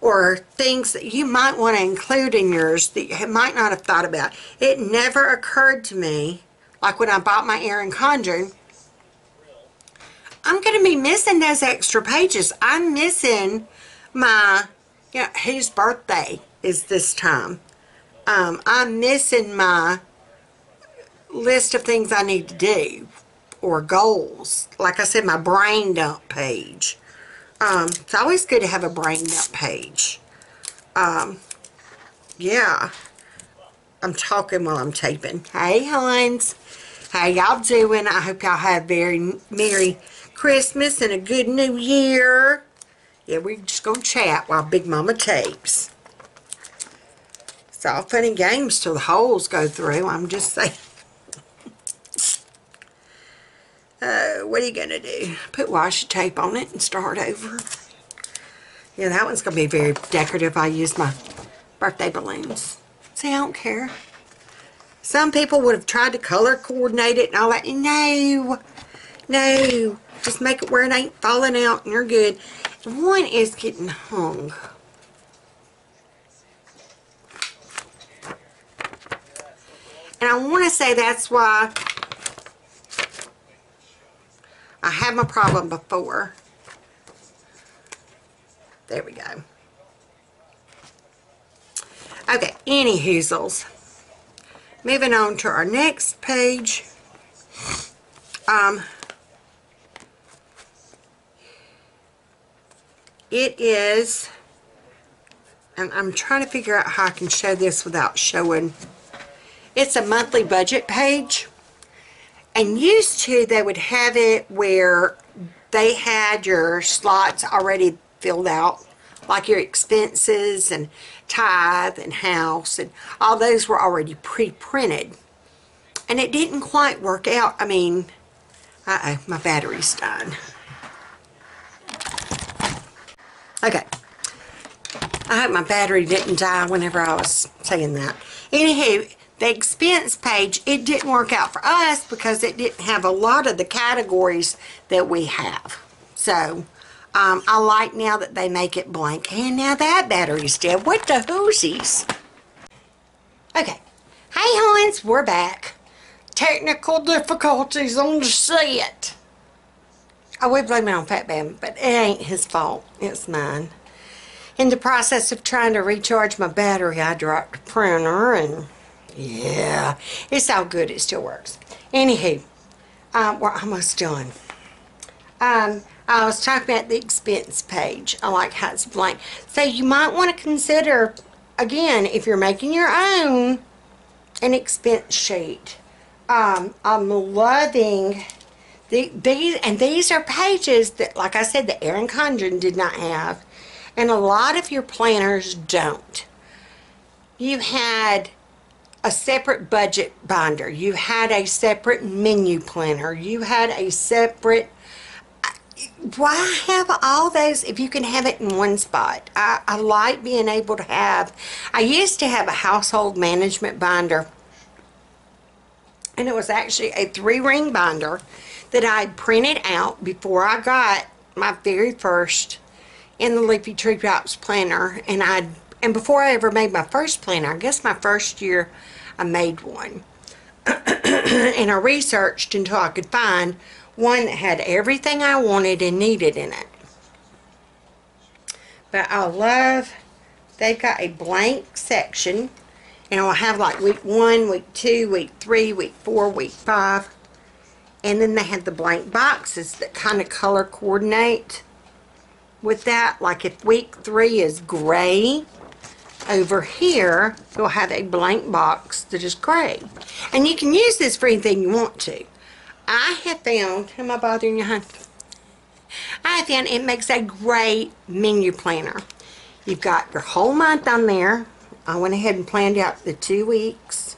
or things that you might want to include in yours that you might not have thought about. It never occurred to me, like when I bought my Erin Condren, I'm going to be missing those extra pages. I'm missing my, you know, whose birthday is this time. I'm missing my list of things I need to do or goals. Like I said, my brain dump page. It's always good to have a brain dump page. Yeah. I'm talking while I'm taping. Hey, Hans. How y'all doing? I hope y'all have a very Merry Christmas and a good New Year. Yeah, we're just going to chat while Big Mama tapes. It's all fun and games till the holes go through. I'm just saying. What are you going to do? Put washi tape on it and start over. Yeah, that one's going to be very decorative. I use my birthday balloons. See, I don't care. Some people would have tried to color coordinate it and all that. No. No. Just make it where it ain't falling out and you're good. One is getting hung. And I want to say that's why I had my problem before. There we go. Okay, any hoozles. Moving on to our next page. It is, and I'm trying to figure out how I can show this without showing. It's a monthly budget page. And used to, they would have it where they had your slots already filled out, like your expenses and tithe and house, and all those were already pre-printed. And it didn't quite work out. I mean, my battery's done. Okay. I hope my battery didn't die whenever I was saying that. Anywho, the expense page, it didn't work out for us because it didn't have a lot of the categories that we have. So, I like now that they make it blank. And now that battery's dead. What the hoosies? Okay. Hey, Hans, we're back. Technical difficulties on the set. I would blame it on Fat Bam, but it ain't his fault. It's mine. In the process of trying to recharge my battery, I dropped the printer, and yeah, it's all good. It still works. Anywho, we're almost done. I was talking about the expense page. I like how it's blank. So you might want to consider, again, if you're making your own, an expense sheet. I'm loving these are pages that, like I said, the Erin Condren did not have, and a lot of your planners don't. You had a separate budget binder. You had a separate menu planner. You had a separate. Why have all those if you can have it in one spot? I like being able to have. I used to have a household management binder, and it was actually a 3-ring binder that I printed out before I got my very first in the Leafy Tree Drops planner, and before I ever made my first planner. I guess my first year I made one. And I researched until I could find one that had everything I wanted and needed in it. But I love they've got a blank section, and it'll have like week 1, week 2, week 3, week 4, week 5. And then they have the blank boxes that kind of color coordinate with that. Like if week 3 is gray, over here you'll have a blank box that is gray. And you can use this for anything you want to. I have found, am I bothering you, hon? I have found it makes a great menu planner. You've got your whole month on there. I went ahead and planned out the 2 weeks.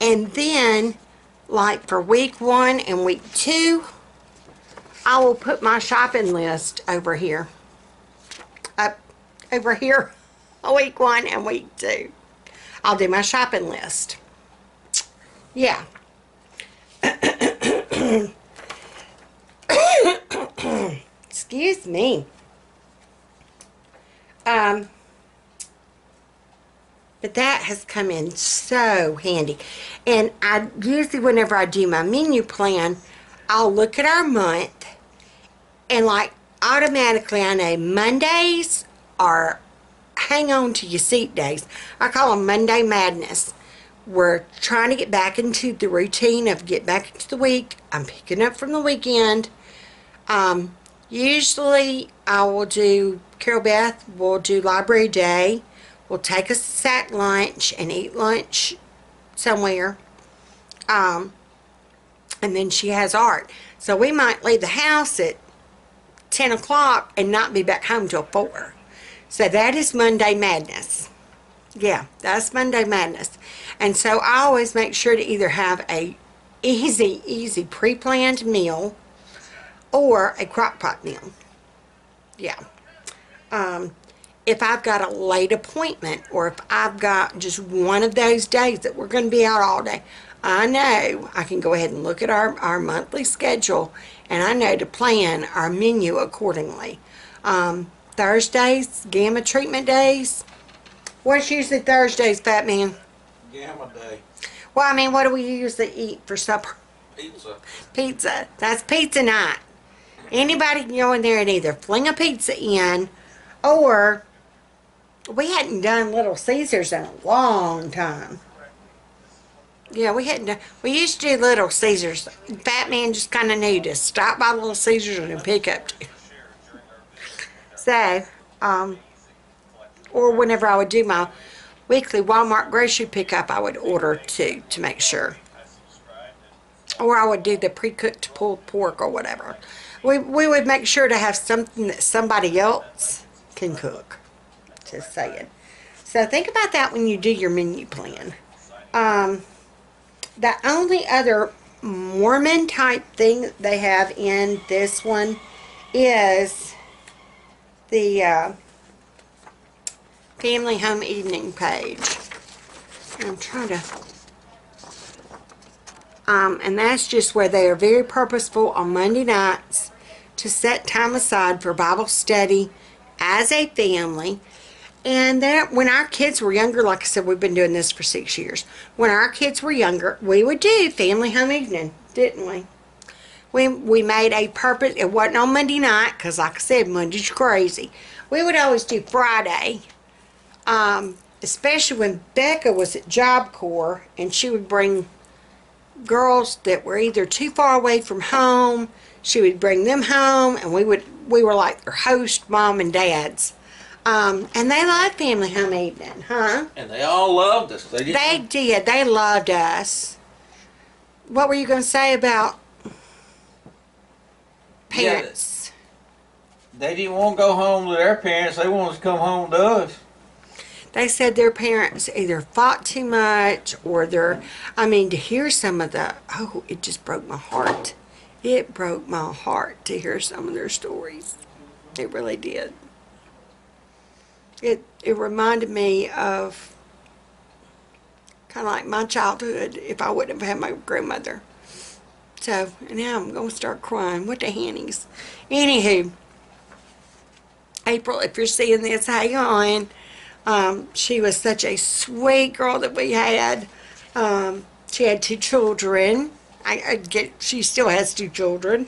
And then, like for week 1 and week 2, I will put my shopping list over here. Up over here, week 1 and week 2. I'll do my shopping list. Yeah. Excuse me. But that has come in so handy. And I usually, whenever I do my menu plan, I'll look at our month and like automatically I know Mondays are hang on to your seat days. I call them Monday Madness. We're trying to get back into the routine of get back into the week. I'm picking up from the weekend. Usually I will do, Carol Beth will do library day. We'll take a sack lunch and eat lunch somewhere. And then she has art. So we might leave the house at 10 o'clock and not be back home till 4. So that is Monday Madness. Yeah, that's Monday Madness. And so I always make sure to either have a easy pre-planned meal or a crock pot meal. Yeah. If I've got a late appointment or if I've got just one of those days that we're going to be out all day, I know I can go ahead and look at our monthly schedule and I know to plan our menu accordingly. Thursdays, gamma treatment days. What's usually Thursdays, Fat Man? Gamma day. Well, I mean, what do we usually eat for supper? Pizza. Pizza. That's pizza night. Anybody can go in there and either fling a pizza in, or we hadn't done Little Caesars in a long time. Yeah, we hadn't done, we used to do Little Caesars. Fat Man just kind of knew to stop by Little Caesars and pick up two. So, or whenever I would do my weekly Walmart grocery pickup, I would order 2 to make sure. Or I would do the pre-cooked pulled pork or whatever. We would make sure to have something that somebody else can cook. Just saying. So think about that when you do your menu plan. The only other Mormon type thing they have in this one is the family home evening page. I'm trying to, and that's just where they are very purposeful on Monday nights to set time aside for Bible study as a family. And that when our kids were younger, like I said, we've been doing this for 6 years. When our kids were younger, we would do family home evening, didn't we? We made a purpose. It wasn't on Monday night because, like I said, Monday's crazy. We would always do Friday, especially when Becca was at Job Corps, and she would bring girls that were either too far away from home. She would bring them home, and we were like their host mom and dads. And they loved family home evening, huh? And they all loved us. They did. They loved us. What were you going to say about parents? Yeah, they didn't want to go home to their parents. They wanted to come home to us. They said their parents either fought too much or to hear some of it just broke my heart. It broke my heart to hear some of their stories. It really did. It reminded me of kind of like my childhood if I wouldn't have had my grandmother. So now I'm going to start crying. What the hannies. Anywho, April, if you're seeing this, hang on. She was such a sweet girl that we had. She had 2 children. She still has 2 children.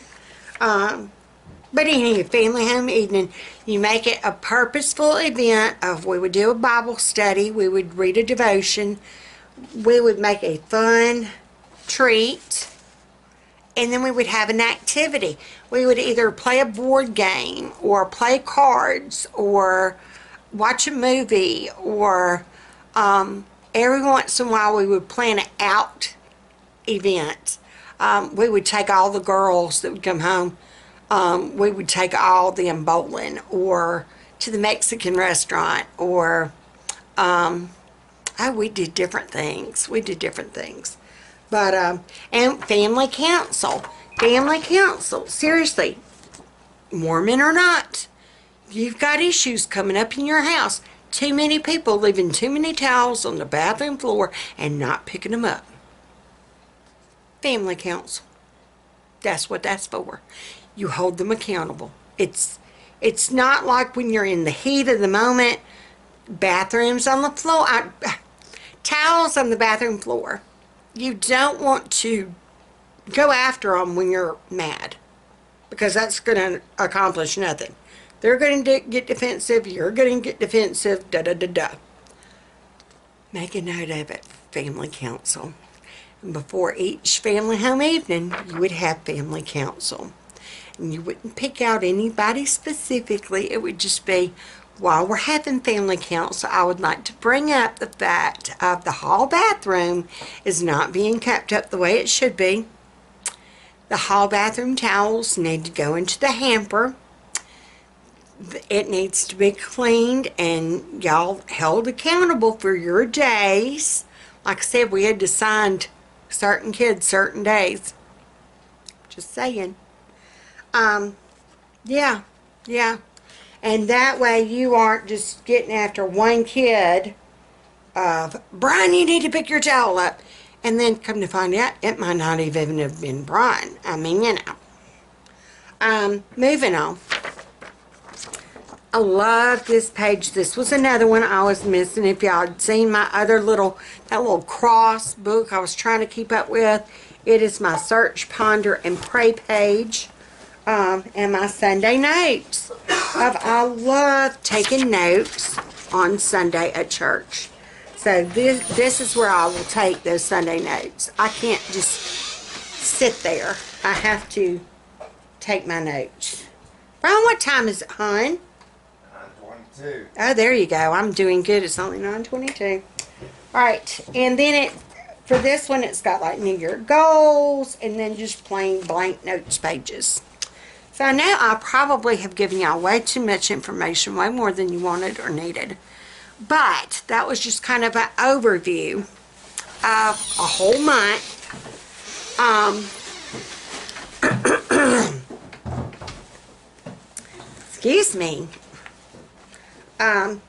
But anyway, family home evening, you make it a purposeful event of we would do a Bible study, we would read a devotion, we would make a fun treat, and then we would have an activity. We would either play a board game or play cards or watch a movie, or every once in a while we would plan an out event. We would take all the girls that would come home. We would take all them bowling or to the Mexican restaurant, or we did different things. We did different things. But and family council. Family council. Seriously, Mormon or not, you've got issues coming up in your house. Too many people leaving too many towels on the bathroom floor and not picking them up. Family council. That's what that's for. You hold them accountable. It's not like when you're in the heat of the moment, bathrooms on the floor, towels on the bathroom floor. You don't want to go after them when you're mad, because that's going to accomplish nothing. They're going to get defensive. You're going to get defensive. Da-da-da-da. Make a note of it, family council. And before each family home evening, you would have family council. And you wouldn't pick out anybody specifically. It would just be, while we're having family council, I would like to bring up the fact of the hall bathroom is not being kept up the way it should be. The hall bathroom towels need to go into the hamper. It needs to be cleaned, and y'all held accountable for your days. Like I said, we had assigned certain kids certain days. Just saying. Yeah. And that way you aren't just getting after one kid of, Brian, you need to pick your towel up. And then come to find out, it might not even have been Brian. I mean, you know. Moving on. I love this page. This was another one I was missing. If y'all had seen my other that little cross book I was trying to keep up with, it is my Search, Ponder, and Pray page. And my Sunday notes. I love taking notes on Sunday at church. So this is where I will take those Sunday notes. I can't just sit there. I have to take my notes. Brian, what time is it, hon? 9:22. Oh, there you go. I'm doing good. It's only 9:22. All right. And then for this one, it's got like New Year goals and then just plain blank notes pages. So I know I probably have given y'all way too much information, way more than you wanted or needed. But that was just kind of an overview of a whole month. Excuse me. And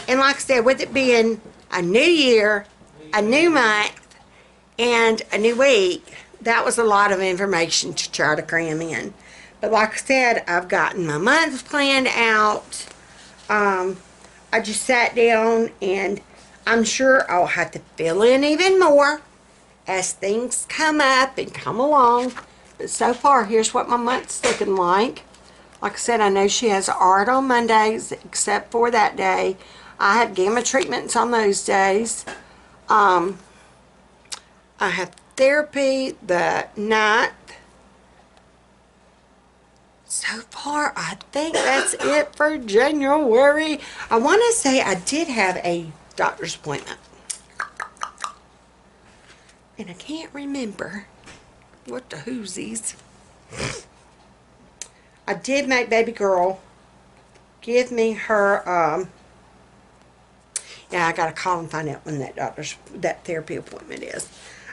like I said, with it being a new year, a new month, and a new week, that was a lot of information to try to cram in. But like I said, I've gotten my month planned out. I just sat down, and I'm sure I'll have to fill in even more as things come up and come along. But so far, here's what my month's looking like. Like I said, I know she has art on Mondays, except for that day. I have gamma treatments on those days. I have therapy the 9th. So far, I think that's it for January. I want to say I did have a doctor's appointment. And I can't remember what the whoosies. I did make baby girl give me her, yeah, I got to call and find out when that therapy appointment is.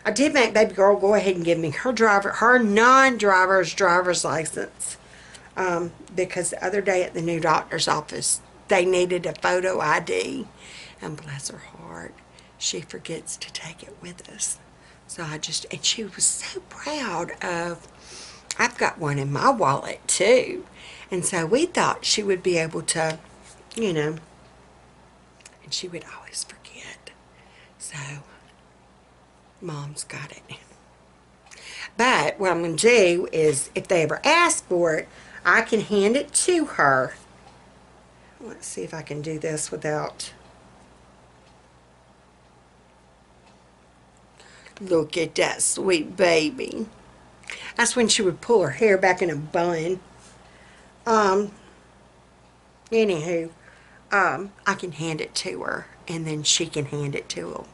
I did make baby girl go ahead and give me her non-driver's driver's license. Because the other day at the new doctor's office, they needed a photo ID. And bless her heart, she forgets to take it with us. So and she was so proud of, I've got one in my wallet too. And so we thought she would be able to, you know, and she would always forget. So, Mom's got it. But what I'm going to do is, if they ever ask for it, I can hand it to her. Let's see if I can do this without... Look at that sweet baby. That's when she would pull her hair back in a bun. Anywho, I can hand it to her, and then she can hand it to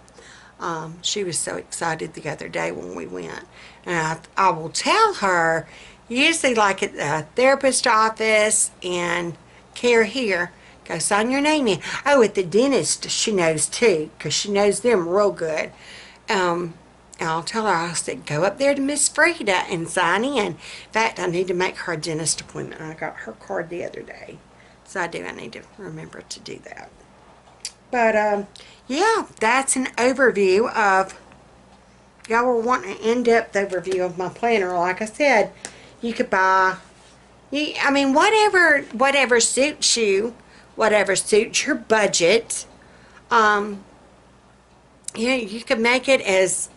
him. She was so excited the other day when we went. And I will tell her, usually like at the therapist office and care here, go sign your name in. Oh, at the dentist she knows too, because she knows them real good. And I'll tell her, I said, go up there to Miss Frida and sign in. In fact, I need to make her a dentist appointment. I got her card the other day. So I need to remember to do that. But, yeah, that's an overview of, y'all were wanting an in-depth overview of my planner. Like I said, you could buy, I mean, whatever suits you, whatever suits your budget. You could make it as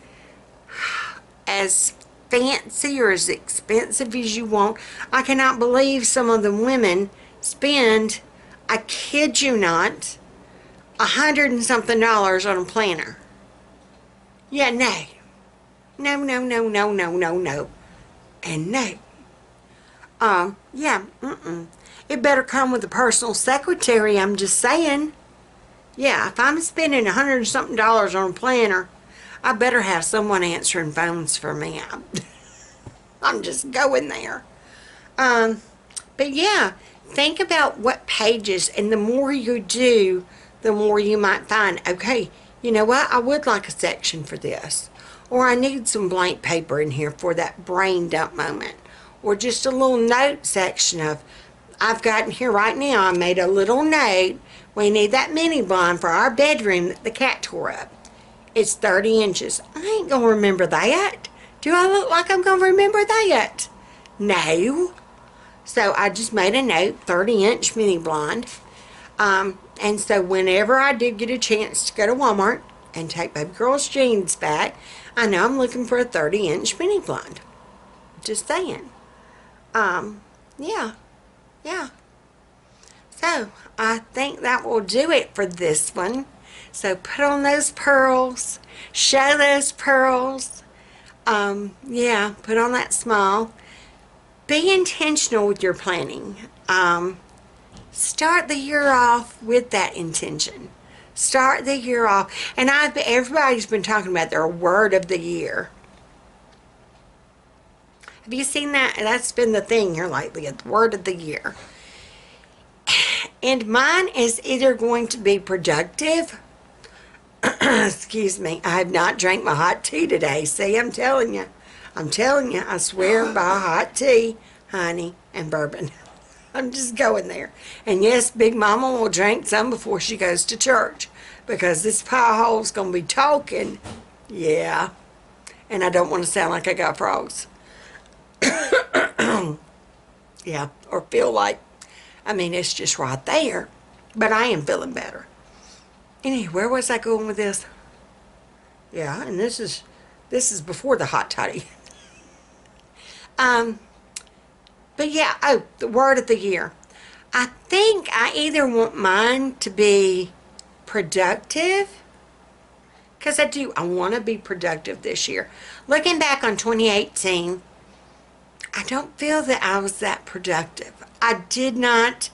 fancy or as expensive as you want. I cannot believe some of the women spend, I kid you not, $100 and something on a planner. Yeah, no. No, no, no, no, no, no, no. And no. Yeah, It better come with a personal secretary, I'm just saying. Yeah, if I'm spending $100 and something on a planner, I better have someone answering phones for me. I'm just going there. But yeah, think about what pages, and the more you do, the more you might find, okay, you know what, I would like a section for this. Or I need some blank paper in here for that brain dump moment. Or just a little note section of, I've got in here right now, I made a little note. We need that mini blind for our bedroom that the cat tore up. It's 30 inches. I ain't going to remember that. Do I look like I'm going to remember that? No. So I just made a note, 30-inch mini blind. And so whenever I do get a chance to go to Walmart and take baby girl's jeans back, I know I'm looking for a 30-inch mini blind. Just saying. Yeah. So I think that will do it for this one. So put on those pearls, show those pearls, yeah, put on that smile. Be intentional with your planning. Start the year off with that intention. Start the year off. And everybody's been talking about their word of the year. Have you seen that? That's been the thing here lately, the word of the year. And mine is either going to be productive. Excuse me, I have not drank my hot tea today. See, I'm telling you, I swear by hot tea, honey, and bourbon. I'm just going there. And yes, Big Mama will drink some before she goes to church, because this pie hole's going to be talking. Yeah, and I don't want to sound like I got frogs. Yeah, or feel like, I mean, it's just right there. But I am feeling better. Anyway, where was I going with this? Yeah, and this is before the hot toddy. But yeah, oh, the word of the year. I think I either want mine to be productive, because I want to be productive this year. Looking back on 2018, I don't feel that I was that productive. I did not.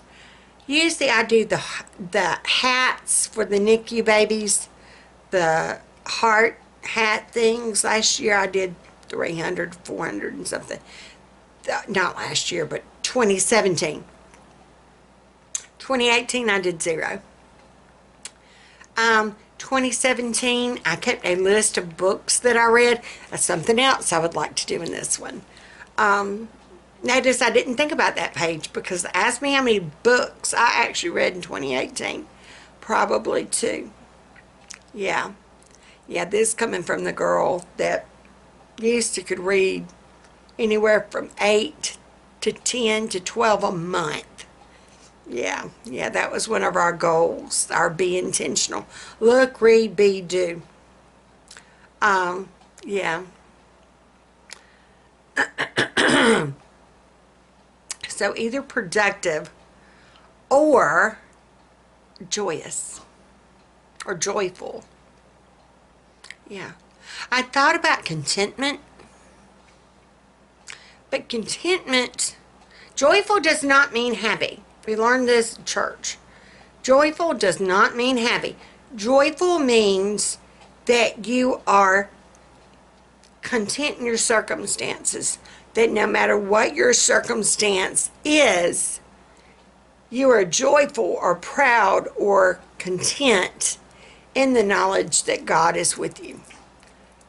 Usually I do the hats for the NICU babies, the heart hat things. Last year I did 300, 400 and something. Not last year, but 2017. 2018 I did 0. 2017 I kept a list of books that I read. That's something else I would like to do in this one. Notice I didn't think about that page, because ask me how many books I actually read in 2018. Probably 2. Yeah, this coming from the girl that used to could read anywhere from 8 to 10 to 12 a month. Yeah, that was one of our goals, our be intentional. Look, read, be, do. So either productive or joyous or joyful. Yeah. I thought about contentment, but contentment, joyful does not mean happy. We learned this in church. Joyful does not mean happy. Joyful means that you are content in your circumstances, that no matter what your circumstance is, you are joyful or proud or content in the knowledge that God is with you.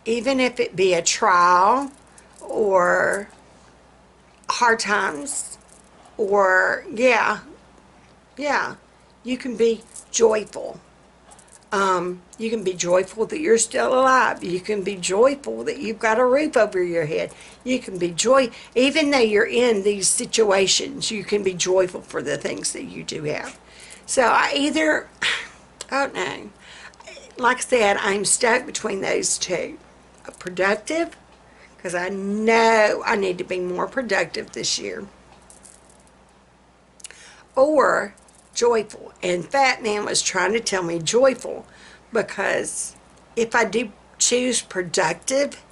Even if it be a trial or hard times or, yeah, you can be joyful. You can be joyful that you're still alive. You can be joyful that you've got a roof over your head. You can be even though you're in these situations, you can be joyful for the things that you do have. So I don't know. Like I said, I'm stuck between those two. Productive, because I know I need to be more productive this year. Or joyful. And Fat Man was trying to tell me joyful, because if I do choose productive,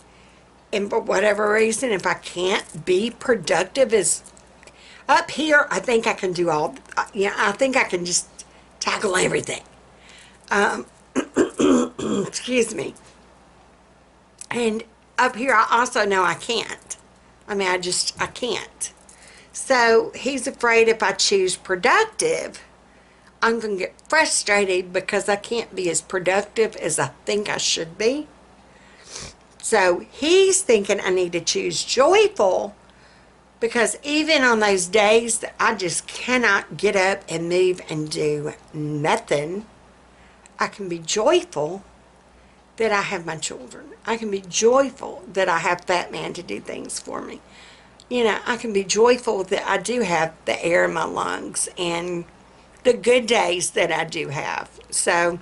and for whatever reason, if I can't be productive, is up here, I think I can do all, I think I can just tackle everything. Excuse me. And up here, I also know I can't. I mean, I can't. So he's afraid if I choose productive, I'm going to get frustrated because I can't be as productive as I think I should be. So he's thinking I need to choose joyful, because even on those days that I just cannot get up and move and do nothing, I can be joyful that I have my children. I can be joyful that I have Fat Man to do things for me. I can be joyful that I do have the air in my lungs and the good days that I do have. So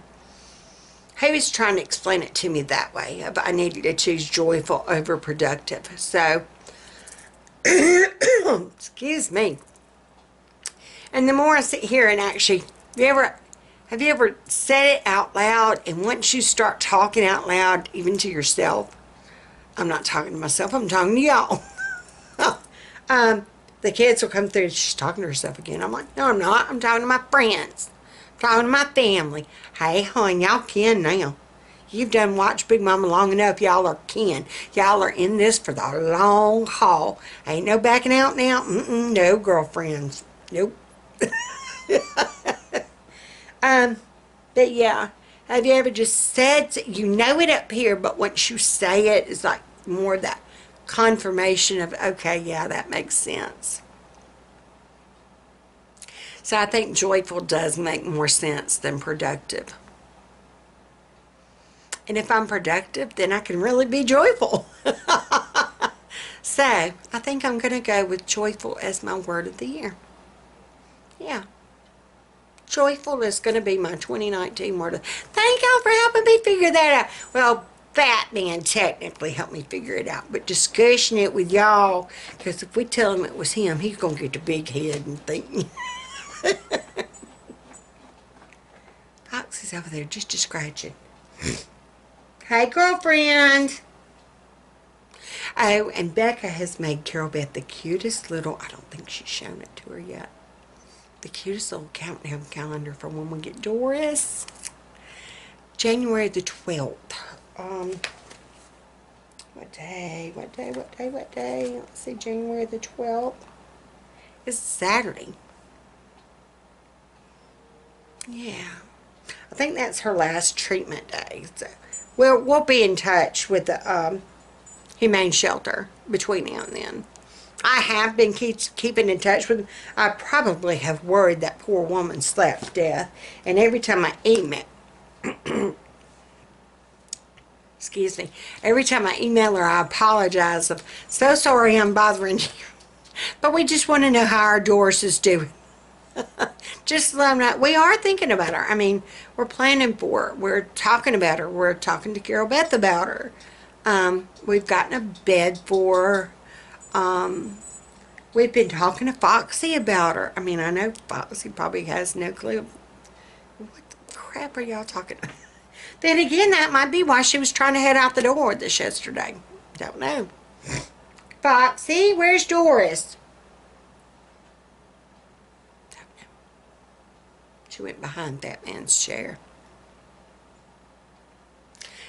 he was trying to explain it to me that way. But I needed to choose joyful over productive. So, excuse me. And the more I sit here and actually, have you ever said it out loud, and once you start talking out loud, even to yourself, I'm not talking to myself, I'm talking to y'all. The kids will come through and she's talking to herself again. I'm like, no, I'm not. I'm talking to my friends. I'm talking to my family. Hey, hon, y'all can now. You've done watched Big Mama long enough. Y'all are kin. Y'all are in this for the long haul. Ain't no backing out now. No, girlfriends. Nope. But yeah, have you ever just said, you know it up here, but once you say it, it's like more that confirmation of, okay, yeah, that makes sense. So I think joyful does make more sense than productive. And if I'm productive, then I can really be joyful. So I think I'm going to go with joyful as my word of the year. Yeah. Joyful is going to be my 2019 word. Thank y'all for helping me figure that out. Well, Fat Man technically helped me figure it out, but discussing it with y'all, because if we tell him it was him, he's going to get the big head and think. Fox is over there just scratching. Hey, girlfriend. Oh, and Becca has made Carol Beth the cutest little, I don't think she's shown it to her yet, the cutest little countdown calendar for when we get Doris. January the 12th. What day? Let's see, January the 12th. It's Saturday. Yeah. I think that's her last treatment day. So, we'll be in touch with the Humane Shelter between now and then. I have been keeping in touch with them. I probably have worried that poor woman slept to death. And every time I email, excuse me, every time I email her, I apologize. I'm so sorry I'm bothering you. But we just want to know how our Doris is doing. Just let them know. We are thinking about her. I mean, we're planning for her. We're talking about her. We're talking to Carol Beth about her. We've gotten a bed for her. We've been talking to Foxy about her. I mean, I know Foxy probably has no clue. What the crap are y'all talking about? Then again, that might be why she was trying to head out the door this yesterday. Don't know. Foxy, where's Doris? Don't know. She went behind that man's chair.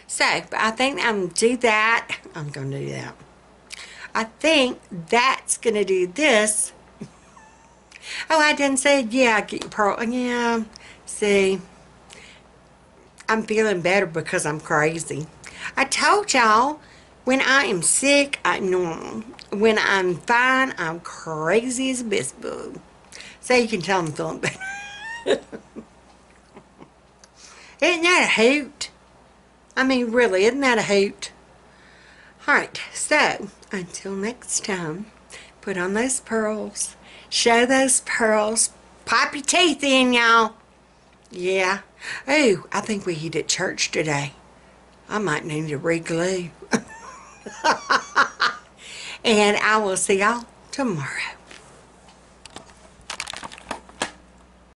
So, but I think I'm going to do that. I'm going to do that. I think that's going to do this. Oh, I didn't say, yeah, get your pearl. Yeah, see, I'm feeling better because I'm crazy. I told y'all, when I am sick, I'm normal. When I'm fine, I'm crazy as a bisbee. So you can tell I'm feeling better. Isn't that a hoot? I mean, really, isn't that a hoot? Alright, so, until next time, put on those pearls. Show those pearls. Pop your teeth in, y'all. Yeah. Oh, I think we eat at church today. I might need to re-glue. And I will see y'all tomorrow.